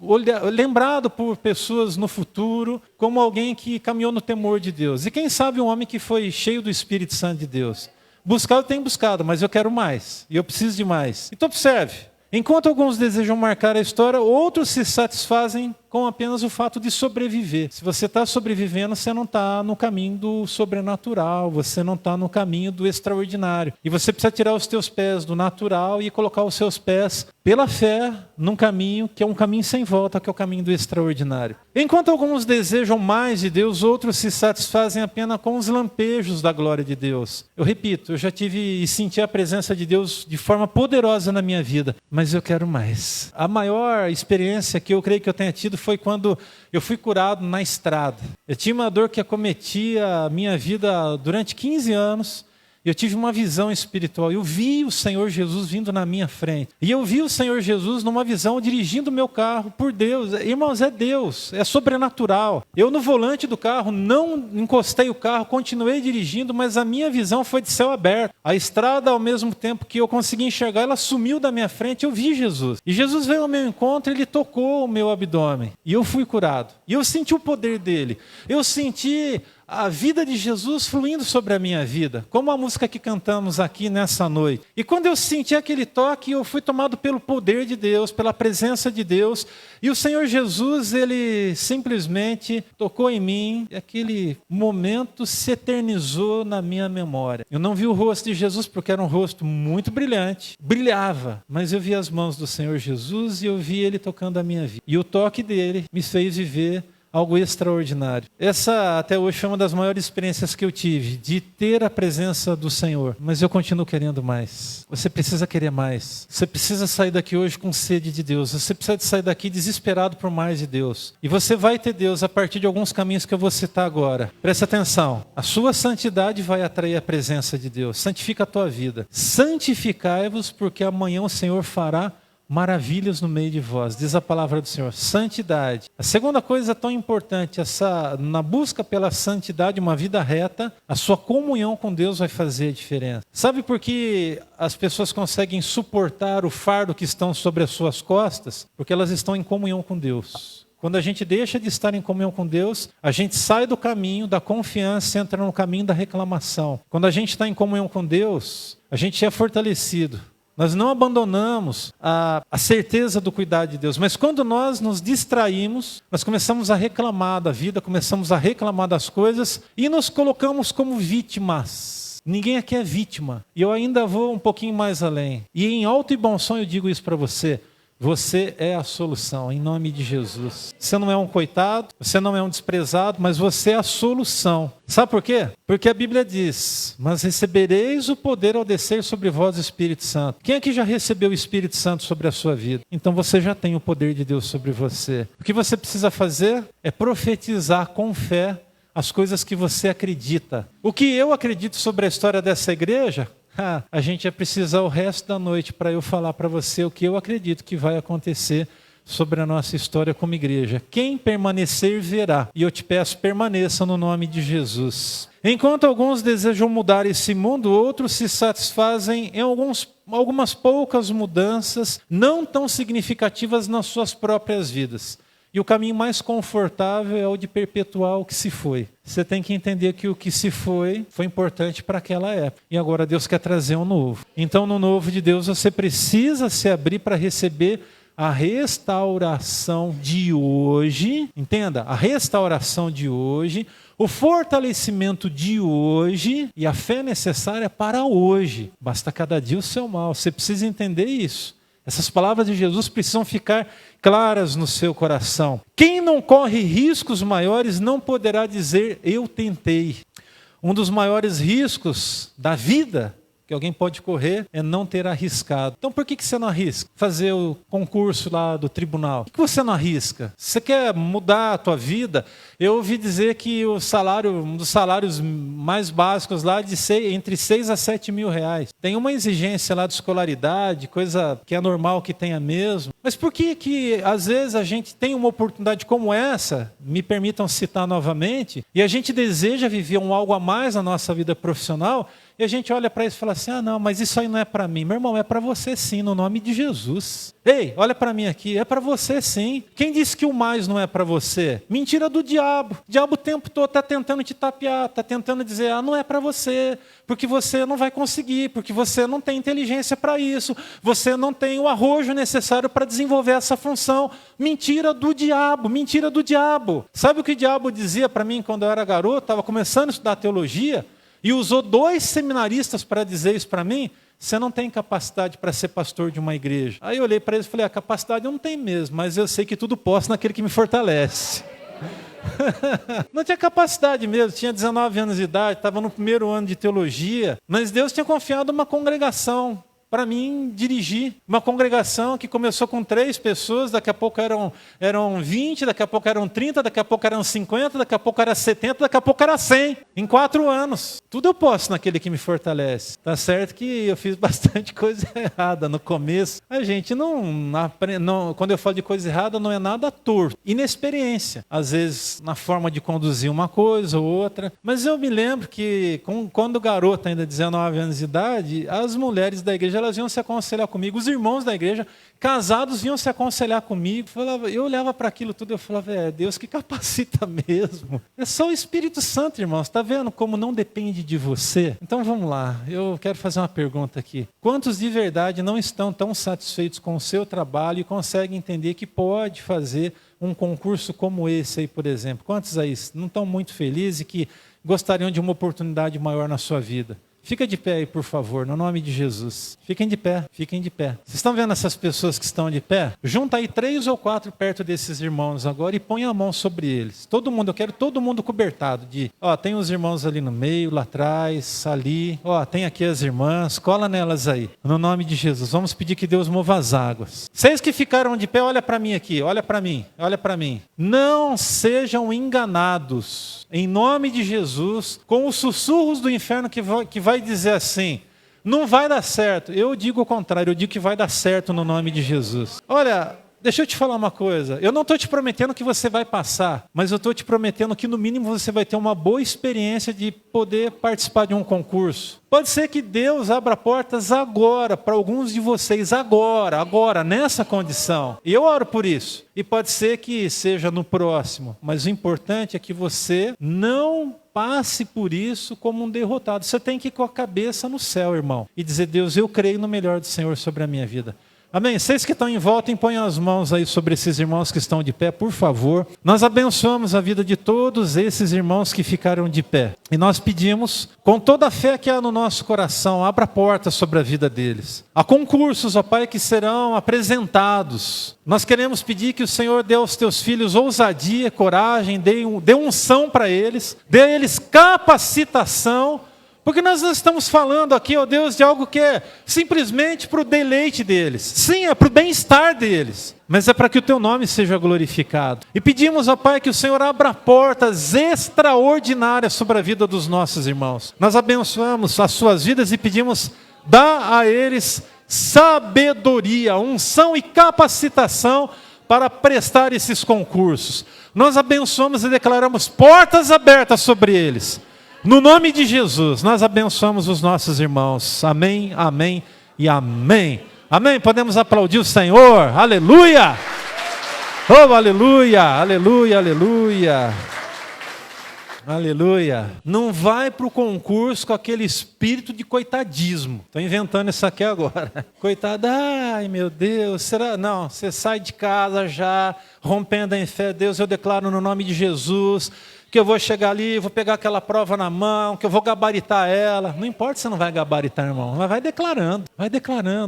lembrado por pessoas no futuro, como alguém que caminhou no temor de Deus. E quem sabe um homem que foi cheio do Espírito Santo de Deus. Buscar eu tenho buscado, mas eu quero mais. E eu preciso de mais. Então observe. Enquanto alguns desejam marcar a história, outros se satisfazem com apenas o fato de sobreviver. Se você está sobrevivendo, você não está no caminho do sobrenatural, você não está no caminho do extraordinário. E você precisa tirar os teus pés do natural e colocar os seus pés pela fé num caminho que é um caminho sem volta, que é o caminho do extraordinário. Enquanto alguns desejam mais de Deus, outros se satisfazem apenas com os lampejos da glória de Deus. Eu repito, eu já tive e senti a presença de Deus de forma poderosa na minha vida, mas eu quero mais. A maior experiência que eu creio que eu tenha tido foi quando eu fui curado na estrada. Eu tinha uma dor que acometia a minha vida durante 15 anos. Eu tive uma visão espiritual. Eu vi o Senhor Jesus vindo na minha frente. E eu vi o Senhor Jesus numa visão dirigindo o meu carro por Deus. Irmãos, é Deus, é sobrenatural. Eu no volante do carro não encostei o carro, continuei dirigindo, mas a minha visão foi de céu aberto. A estrada, ao mesmo tempo que eu consegui enxergar, ela sumiu da minha frente. Eu vi Jesus. E Jesus veio ao meu encontro, Ele tocou o meu abdômen. E eu fui curado. E eu senti o poder dEle. Eu senti a vida de Jesus fluindo sobre a minha vida, como a música que cantamos aqui nessa noite. E quando eu senti aquele toque, eu fui tomado pelo poder de Deus, pela presença de Deus, e o Senhor Jesus, Ele simplesmente tocou em mim, e aquele momento se eternizou na minha memória. Eu não vi o rosto de Jesus porque era um rosto muito brilhante, brilhava, mas eu vi as mãos do Senhor Jesus e eu vi Ele tocando a minha vida. E o toque dele me fez viver algo extraordinário. Essa até hoje foi uma das maiores experiências que eu tive, de ter a presença do Senhor. Mas eu continuo querendo mais. Você precisa querer mais. Você precisa sair daqui hoje com sede de Deus. Você precisa sair daqui desesperado por mais de Deus. E você vai ter Deus a partir de alguns caminhos que eu vou citar agora. Presta atenção. A sua santidade vai atrair a presença de Deus. Santifica a tua vida. Santificai-vos, porque amanhã o Senhor fará maravilhas no meio de vós, diz a palavra do Senhor, santidade. A segunda coisa tão importante, na busca pela santidade, uma vida reta, a sua comunhão com Deus vai fazer a diferença. Sabe por que as pessoas conseguem suportar o fardo que estão sobre as suas costas? Porque elas estão em comunhão com Deus. Quando a gente deixa de estar em comunhão com Deus, a gente sai do caminho da confiança e entra no caminho da reclamação. Quando a gente está em comunhão com Deus, a gente é fortalecido. Nós não abandonamos a certeza do cuidado de Deus, mas quando nós nos distraímos, nós começamos a reclamar da vida, começamos a reclamar das coisas e nos colocamos como vítimas. Ninguém aqui é vítima. E eu ainda vou um pouquinho mais além. E em alto e bom som eu digo isso para você. Você é a solução, em nome de Jesus. Você não é um coitado, você não é um desprezado, mas você é a solução. Sabe por quê? Porque a Bíblia diz: mas recebereis o poder ao descer sobre vós o Espírito Santo. Quem aqui já recebeu o Espírito Santo sobre a sua vida? Então você já tem o poder de Deus sobre você. O que você precisa fazer é profetizar com fé as coisas que você acredita. O que eu acredito sobre a história dessa igreja? A gente vai precisar o resto da noite para eu falar para você o que eu acredito que vai acontecer sobre a nossa história como igreja. Quem permanecer verá. E eu te peço, permaneça no nome de Jesus. Enquanto alguns desejam mudar esse mundo, outros se satisfazem em algumas poucas mudanças não tão significativas nas suas próprias vidas. E o caminho mais confortável é o de perpetuar o que se foi. Você tem que entender que o que se foi importante para aquela época. E agora Deus quer trazer um novo. Então, no novo de Deus, você precisa se abrir para receber a restauração de hoje. Entenda? A restauração de hoje, o fortalecimento de hoje e a fé necessária para hoje. Basta cada dia o seu mal. Você precisa entender isso. Essas palavras de Jesus precisam ficar claras no seu coração. Quem não corre riscos maiores não poderá dizer eu tentei. Um dos maiores riscos da vida que alguém pode correr é não ter arriscado. Então por que você não arrisca? Fazer o concurso lá do tribunal. Por que você não arrisca? Você quer mudar a tua vida? Eu ouvi dizer que um dos salários mais básicos lá é entre 6 a 7 mil reais. Tem uma exigência lá de escolaridade, coisa que é normal que tenha mesmo. Mas por que às vezes a gente tem uma oportunidade como essa, me permitam citar novamente, e a gente deseja viver algo a mais na nossa vida profissional, e a gente olha para isso e fala assim, não, mas isso aí não é para mim. Meu irmão, é para você sim, no nome de Jesus. Ei, olha para mim aqui, é para você sim. Quem disse que o mais não é para você? Mentira do diabo. O diabo o tempo todo está tentando te tapear, está tentando dizer, não é para você, porque você não vai conseguir, porque você não tem inteligência para isso, você não tem o arrojo necessário para desenvolver essa função. Mentira do diabo, mentira do diabo. Sabe o que o diabo dizia para mim quando eu era garoto, estava começando a estudar teologia, e usou 2 seminaristas para dizer isso para mim? Você não tem capacidade para ser pastor de uma igreja. Aí eu olhei para eles e falei, a capacidade eu não tenho mesmo, mas eu sei que tudo posso naquele que me fortalece. Não tinha capacidade mesmo, tinha 19 anos de idade, estava no primeiro ano de teologia, mas Deus tinha confiado uma congregação para mim dirigir. Uma congregação que começou com 3 pessoas, daqui a pouco eram 20, daqui a pouco eram 30, daqui a pouco eram 50, daqui a pouco era 70, daqui a pouco era 100. Em 4 anos. Tudo eu posso naquele que me fortalece. Tá certo que eu fiz bastante coisa errada no começo. A gente não quando eu falo de coisa errada, não é nada torto. Inexperiência. Às vezes na forma de conduzir uma coisa ou outra. Mas eu me lembro que quando garoto, ainda 19 anos de idade, as mulheres da igreja elas vinham se aconselhar comigo, os irmãos da igreja, casados, vinham se aconselhar comigo. Eu olhava para aquilo tudo e eu falava, é Deus que capacita mesmo. É só o Espírito Santo, irmãos. Está vendo como não depende de você? Então vamos lá, eu quero fazer uma pergunta aqui. Quantos de verdade não estão tão satisfeitos com o seu trabalho e conseguem entender que pode fazer um concurso como esse aí, por exemplo? Quantos aí não estão muito felizes e que gostariam de uma oportunidade maior na sua vida? Fica de pé aí, por favor, no nome de Jesus. Fiquem de pé, fiquem de pé. Vocês estão vendo essas pessoas que estão de pé? Junta aí 3 ou 4 perto desses irmãos agora e põe a mão sobre eles. Todo mundo, eu quero todo mundo cobertado de... tem os irmãos ali no meio, lá atrás, ali. Tem aqui as irmãs, cola nelas aí. No nome de Jesus, vamos pedir que Deus mova as águas. Vocês que ficaram de pé, olha para mim aqui, olha para mim, olha para mim. Não sejam enganados, em nome de Jesus, com os sussurros do inferno que vai dizer assim, não vai dar certo. Eu digo o contrário, eu digo que vai dar certo no nome de Jesus. Olha, deixa eu te falar uma coisa, eu não estou te prometendo que você vai passar, mas eu estou te prometendo que no mínimo você vai ter uma boa experiência de poder participar de um concurso. Pode ser que Deus abra portas agora, para alguns de vocês, agora, nessa condição. E eu oro por isso. E pode ser que seja no próximo, mas o importante é que você não passe por isso como um derrotado. Você tem que ir com a cabeça no céu, irmão, e dizer, Deus, eu creio no melhor do Senhor sobre a minha vida. Amém? Vocês que estão em volta, impõem as mãos aí sobre esses irmãos que estão de pé, por favor. Nós abençoamos a vida de todos esses irmãos que ficaram de pé. E nós pedimos, com toda a fé que há no nosso coração, abra portas sobre a vida deles. Há concursos, ó Pai, que serão apresentados. Nós queremos pedir que o Senhor dê aos teus filhos ousadia, coragem, dê unção para eles, dê a eles capacitação. Porque nós não estamos falando aqui, ó Deus, de algo que é simplesmente para o deleite deles. Sim, é para o bem-estar deles. Mas é para que o teu nome seja glorificado. E pedimos, ó Pai, que o Senhor abra portas extraordinárias sobre a vida dos nossos irmãos. Nós abençoamos as suas vidas e pedimos, dá a eles sabedoria, unção e capacitação para prestar esses concursos. Nós abençoamos e declaramos portas abertas sobre eles. No nome de Jesus, nós abençoamos os nossos irmãos. Amém, amém e amém. Amém? Podemos aplaudir o Senhor. Aleluia! Oh, aleluia, aleluia, aleluia. Aleluia. Não vai para o concurso com aquele espírito de coitadismo. Estou inventando isso aqui agora. Coitado, ai meu Deus, será? Não, você sai de casa já, rompendo em fé. Deus, eu declaro no nome de Jesus que eu vou chegar ali, vou pegar aquela prova na mão, que eu vou gabaritar ela. Não importa se você não vai gabaritar, irmão, mas vai declarando,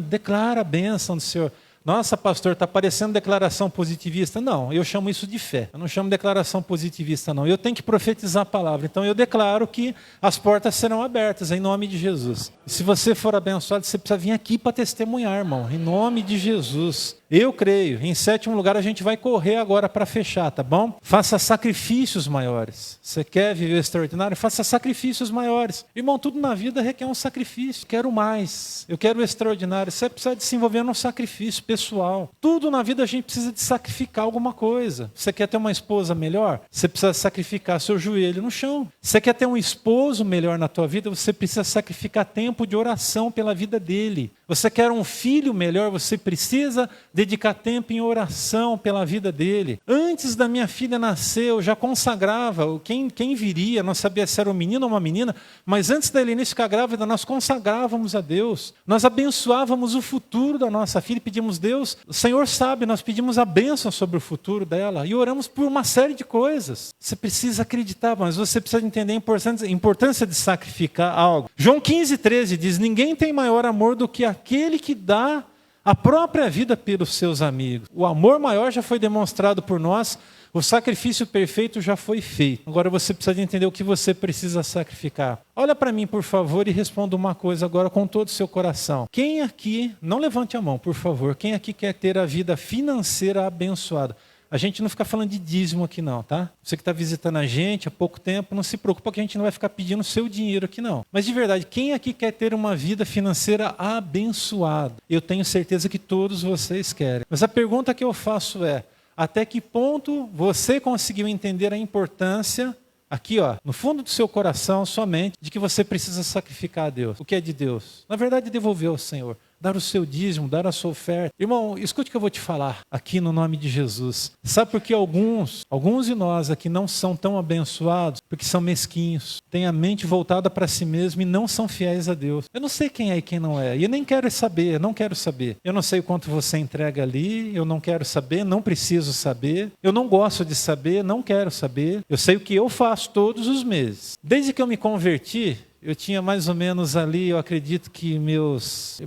declara a bênção do Senhor. Nossa, pastor, está parecendo declaração positivista. Não, eu chamo isso de fé. Eu não chamo declaração positivista, não. Eu tenho que profetizar a palavra. Então eu declaro que as portas serão abertas, em nome de Jesus. E se você for abençoado, você precisa vir aqui para testemunhar, irmão, em nome de Jesus. Eu creio. Em sétimo lugar, a gente vai correr agora para fechar, tá bom? Faça sacrifícios maiores. Você quer viver extraordinário? Faça sacrifícios maiores. Irmão, tudo na vida requer um sacrifício. Quero mais. Eu quero o extraordinário. Você precisa de se envolver num sacrifício pessoal. Tudo na vida a gente precisa de sacrificar alguma coisa. Você quer ter uma esposa melhor? Você precisa sacrificar seu joelho no chão. Você quer ter um esposo melhor na tua vida? Você precisa sacrificar tempo de oração pela vida dele. Você quer um filho melhor? Você precisa dedicar tempo em oração pela vida dele. Antes da minha filha nascer, eu já consagrava quem viria, não sabia se era um menino ou uma menina, mas antes da Helenice ficar grávida, nós consagrávamos a Deus. Nós abençoávamos o futuro da nossa filha e pedimos, Deus, o Senhor sabe, nós pedimos a bênção sobre o futuro dela e oramos por uma série de coisas. Você precisa acreditar, mas você precisa entender a importância de sacrificar algo. João 15:13 diz, ninguém tem maior amor do que aquele que dá a própria vida pelos seus amigos. O amor maior já foi demonstrado por nós, o sacrifício perfeito já foi feito. Agora você precisa de entender o que você precisa sacrificar. Olha para mim, por favor, e responda uma coisa agora com todo o seu coração. Quem aqui, não levante a mão, por favor, quem aqui quer ter a vida financeira abençoada? A gente não fica falando de dízimo aqui não, tá? Você que está visitando a gente há pouco tempo, não se preocupa que a gente não vai ficar pedindo seu dinheiro aqui não. Mas de verdade, quem aqui quer ter uma vida financeira abençoada? Eu tenho certeza que todos vocês querem. Mas a pergunta que eu faço é, até que ponto você conseguiu entender a importância, aqui ó, no fundo do seu coração, somente, de que você precisa sacrificar a Deus? O que é de Deus? Na verdade, devolver ao Senhor. Dar o seu dízimo, dar a sua oferta. Irmão, escute o que eu vou te falar aqui no nome de Jesus. Sabe por que alguns de nós aqui não são tão abençoados? Porque são mesquinhos, têm a mente voltada para si mesmo e não são fiéis a Deus. Eu não sei quem é e quem não é. E eu nem quero saber, não quero saber. Eu não sei o quanto você entrega ali, eu não quero saber, não preciso saber. Eu não gosto de saber, não quero saber. Eu sei o que eu faço todos os meses. Desde que eu me converti, eu tinha mais ou menos ali, eu acredito que eu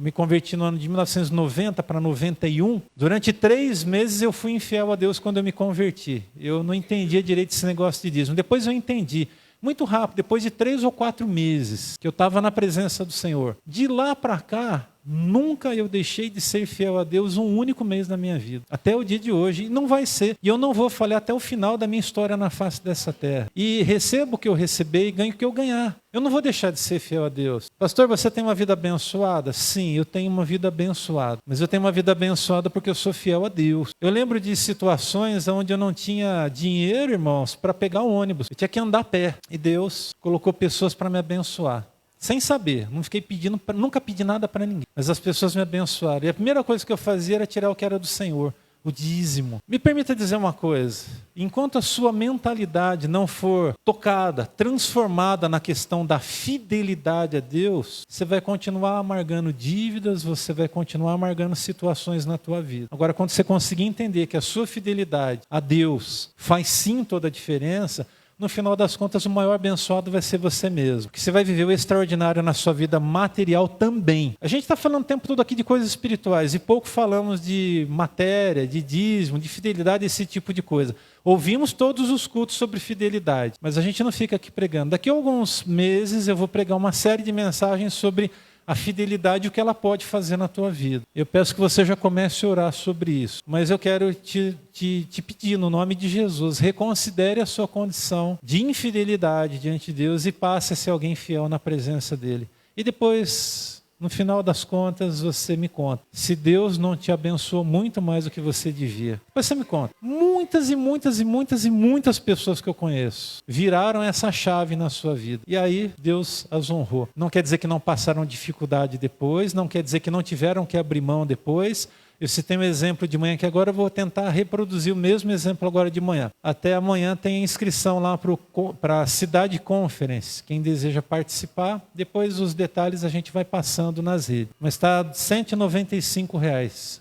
me converti no ano de 1990 para 91. Durante 3 meses eu fui infiel a Deus quando eu me converti. Eu não entendia direito esse negócio de dízimo. Depois eu entendi. Muito rápido, depois de 3 ou 4 meses que eu estava na presença do Senhor. De lá para cá, nunca eu deixei de ser fiel a Deus um único mês na minha vida. Até o dia de hoje. E não vai ser. E eu não vou falhar até o final da minha história na face dessa terra. E recebo o que eu receber e ganho o que eu ganhar. Eu não vou deixar de ser fiel a Deus. Pastor, você tem uma vida abençoada? Sim, eu tenho uma vida abençoada. Mas eu tenho uma vida abençoada porque eu sou fiel a Deus. Eu lembro de situações onde eu não tinha dinheiro, irmãos, para pegar o ônibus. Eu tinha que andar a pé. E Deus colocou pessoas para me abençoar. Sem saber, não fiquei pedindo, nunca pedi nada para ninguém. Mas as pessoas me abençoaram. E a primeira coisa que eu fazia era tirar o que era do Senhor. o dízimo. Me permita dizer uma coisa, enquanto a sua mentalidade não for tocada, transformada na questão da fidelidade a Deus, você vai continuar amargando dívidas, você vai continuar amargando situações na tua vida. Agora, quando você conseguir entender que a sua fidelidade a Deus faz sim toda a diferença, no final das contas, o maior abençoado vai ser você mesmo. Porque você vai viver o extraordinário na sua vida material também. A gente está falando o tempo todo aqui de coisas espirituais e pouco falamos de matéria, de dízimo, de fidelidade, esse tipo de coisa. Ouvimos todos os cultos sobre fidelidade, mas a gente não fica aqui pregando. Daqui a alguns meses eu vou pregar uma série de mensagens sobre a fidelidade e o que ela pode fazer na tua vida. Eu peço que você já comece a orar sobre isso. Mas eu quero te pedir, no nome de Jesus, reconsidere a sua condição de infidelidade diante de Deus e passe a ser alguém fiel na presença dEle. E depois, no final das contas, você me conta. Se Deus não te abençoou muito mais do que você devia. Depois você me conta. Muitas pessoas que eu conheço viraram essa chave na sua vida. E aí Deus as honrou. Não quer dizer que não passaram dificuldade depois, não quer dizer que não tiveram que abrir mão depois. Eu citei um exemplo de manhã que agora eu vou tentar reproduzir o mesmo exemplo agora de manhã. Até amanhã tem inscrição lá para a Cidade Conference. Quem deseja participar, depois os detalhes a gente vai passando nas redes. Mas está R$ 195.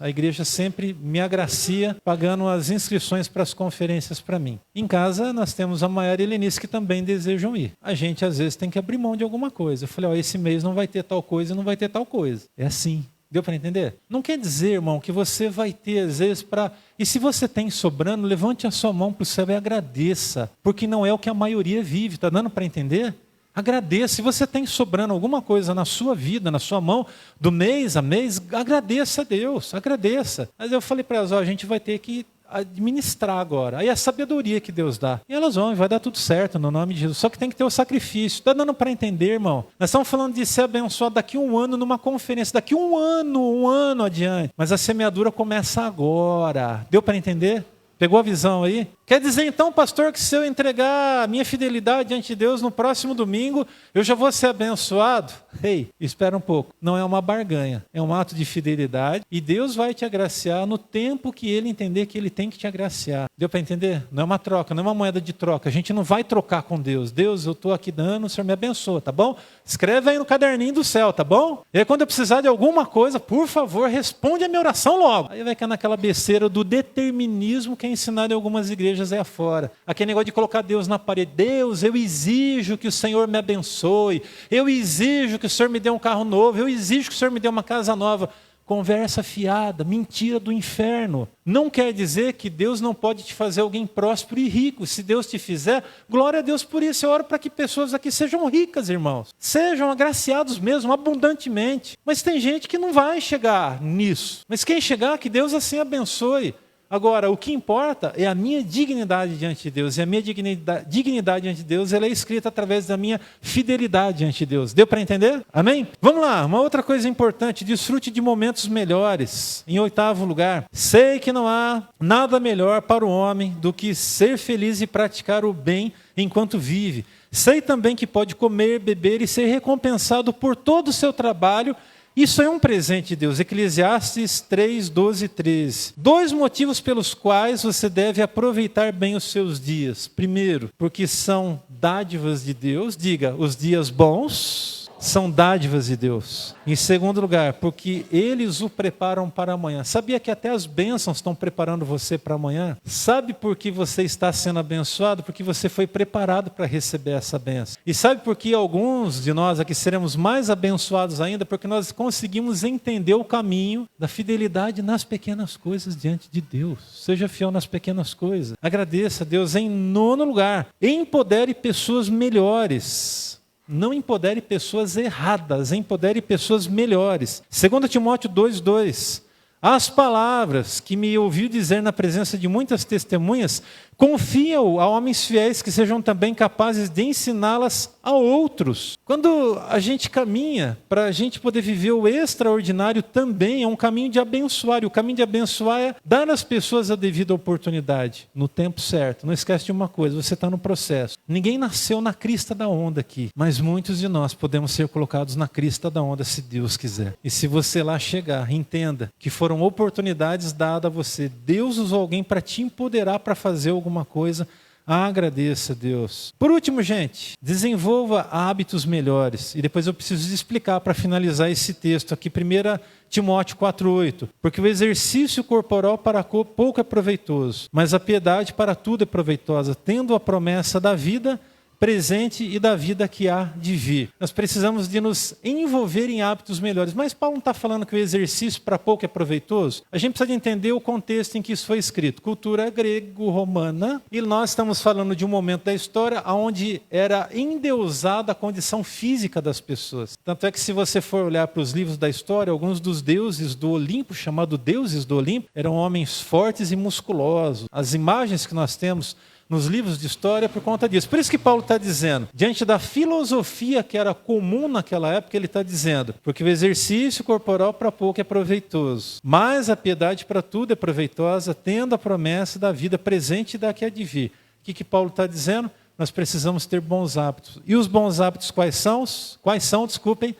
A igreja sempre me agracia pagando as inscrições para as conferências para mim. Em casa nós temos a Maiara e a Lenice que também desejam ir. A gente às vezes tem que abrir mão de alguma coisa. Eu falei, esse mês não vai ter tal coisa, não vai ter tal coisa. É assim. Deu para entender? Não quer dizer, irmão, que você vai ter, às vezes, para... E se você tem sobrando, levante a sua mão para o céu e agradeça. Porque não é o que a maioria vive. Está dando para entender? Agradeça. Se você tem sobrando alguma coisa na sua vida, na sua mão, do mês a mês, agradeça a Deus. Agradeça. Mas eu falei para elas, a gente vai ter que administrar agora. Aí é a sabedoria que Deus dá. E elas vão, vai dar tudo certo no nome de Jesus. Só que tem que ter o sacrifício. Está dando para entender, irmão? Nós estamos falando de ser abençoado daqui a um ano numa conferência. Daqui a um ano adiante. Mas a semeadura começa agora. Deu para entender? Pegou a visão aí? Quer dizer então, pastor, que se eu entregar a minha fidelidade diante de Deus no próximo domingo, eu já vou ser abençoado? Ei, espera um pouco. Não é uma barganha, é um ato de fidelidade e Deus vai te agraciar no tempo que Ele entender que Ele tem que te agraciar. Deu para entender? Não é uma troca, não é uma moeda de troca. A gente não vai trocar com Deus. Deus, eu estou aqui dando, o Senhor me abençoa, tá bom? Escreve aí no caderninho do céu, tá bom? E aí quando eu precisar de alguma coisa, por favor, responde a minha oração logo. Aí vai cair naquela besteira do determinismo que é ensinado em algumas igrejas aí afora. Aquele negócio de colocar Deus na parede. Deus, eu exijo que o Senhor me abençoe. Eu exijo que o Senhor me dê um carro novo. Eu exijo que o Senhor me dê uma casa nova. Conversa fiada, mentira do inferno. Não quer dizer que Deus não pode te fazer alguém próspero e rico. Se Deus te fizer, glória a Deus por isso. Eu oro para que pessoas aqui sejam ricas, irmãos. Sejam agraciados mesmo, abundantemente. Mas tem gente que não vai chegar nisso. Mas quem chegar, que Deus assim abençoe. Agora, o que importa é a minha dignidade diante de Deus. E a minha dignidade diante de Deus, ela é escrita através da minha fidelidade diante de Deus. Deu para entender? Amém? Vamos lá, uma outra coisa importante. Desfrute de momentos melhores. Em 8º lugar, sei que não há nada melhor para o homem do que ser feliz e praticar o bem enquanto vive. Sei também que pode comer, beber e ser recompensado por todo o seu trabalho. Isso é um presente de Deus. Eclesiastes 3, 12 e 13. 2 motivos pelos quais você deve aproveitar bem os seus dias. Primeiro, porque são dádivas de Deus. Diga, os dias bons são dádivas de Deus. Em segundo lugar, porque eles o preparam para amanhã. Sabia que até as bênçãos estão preparando você para amanhã? Sabe por que você está sendo abençoado? Porque você foi preparado para receber essa bênção. E sabe por que alguns de nós aqui seremos mais abençoados ainda? Porque nós conseguimos entender o caminho da fidelidade nas pequenas coisas diante de Deus. Seja fiel nas pequenas coisas. Agradeça a Deus. Em 9º lugar, empodere pessoas melhores. Não empodere pessoas erradas, empodere pessoas melhores. 2 Timóteo 2:2. As palavras que me ouviu dizer na presença de muitas testemunhas, confia-o a homens fiéis que sejam também capazes de ensiná-las a outros. Quando a gente caminha para a gente poder viver o extraordinário também é um caminho de abençoar. E o caminho de abençoar é dar às pessoas a devida oportunidade, no tempo certo. Não esquece de uma coisa, você está no processo. Ninguém nasceu na crista da onda aqui, mas muitos de nós podemos ser colocados na crista da onda se Deus quiser. E se você lá chegar, entenda que foram foram oportunidades dadas a você. Deus usou alguém para te empoderar para fazer alguma coisa. Agradeça a Deus. Por último, gente, desenvolva hábitos melhores. E depois eu preciso explicar para finalizar esse texto aqui, 1 Timóteo 4,8. Porque o exercício corporal para pouco é proveitoso, mas a piedade para tudo é proveitosa, tendo a promessa da vida presente e da vida que há de vir. Nós precisamos de nos envolver em hábitos melhores. Mas Paulo não está falando que o exercício para pouco é proveitoso? A gente precisa de entender o contexto em que isso foi escrito. Cultura grego-romana. E nós estamos falando de um momento da história onde era endeusada a condição física das pessoas. Tanto é que se você for olhar para os livros da história, alguns dos deuses do Olimpo, chamados deuses do Olimpo, eram homens fortes e musculosos. As imagens que nós temos nos livros de história por conta disso. Por isso que Paulo está dizendo, diante da filosofia que era comum naquela época, ele está dizendo, porque o exercício corporal para pouco é proveitoso, mas a piedade para tudo é proveitosa, tendo a promessa da vida presente e da que há de vir. O que Paulo está dizendo? Nós precisamos ter bons hábitos. E os bons hábitos quais são?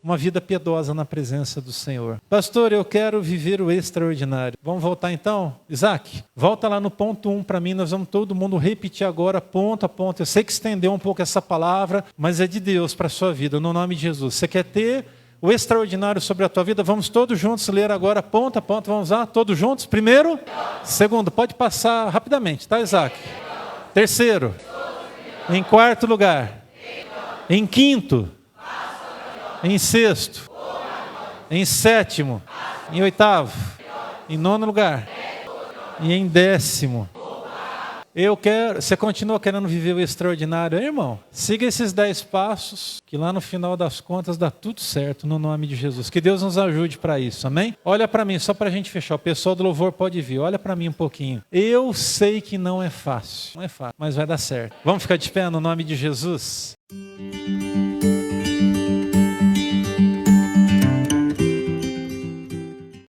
Uma vida piedosa na presença do Senhor. Pastor, eu quero viver o extraordinário. Vamos voltar então? Isaac, volta lá no ponto 1 para mim. Nós vamos todo mundo repetir agora, ponto a ponto. Eu sei que estendeu um pouco essa palavra, mas é de Deus para a sua vida, no nome de Jesus. Você quer ter o extraordinário sobre a tua vida? Vamos todos juntos ler agora, ponto a ponto. Vamos lá, todos juntos? Primeiro? Segundo, pode passar rapidamente, tá, Isaac? Terceiro? Em quarto lugar, em quinto, em sexto, em sétimo, em oitavo, em nono lugar e em décimo. Você continua querendo viver o extraordinário, hein, irmão? Siga esses 10 passos, que lá no final das contas dá tudo certo, no nome de Jesus. Que Deus nos ajude para isso, amém? Olha para mim, só para a gente fechar. O pessoal do louvor pode vir, olha para mim um pouquinho. Eu sei que não é fácil, mas vai dar certo. Vamos ficar de pé no nome de Jesus?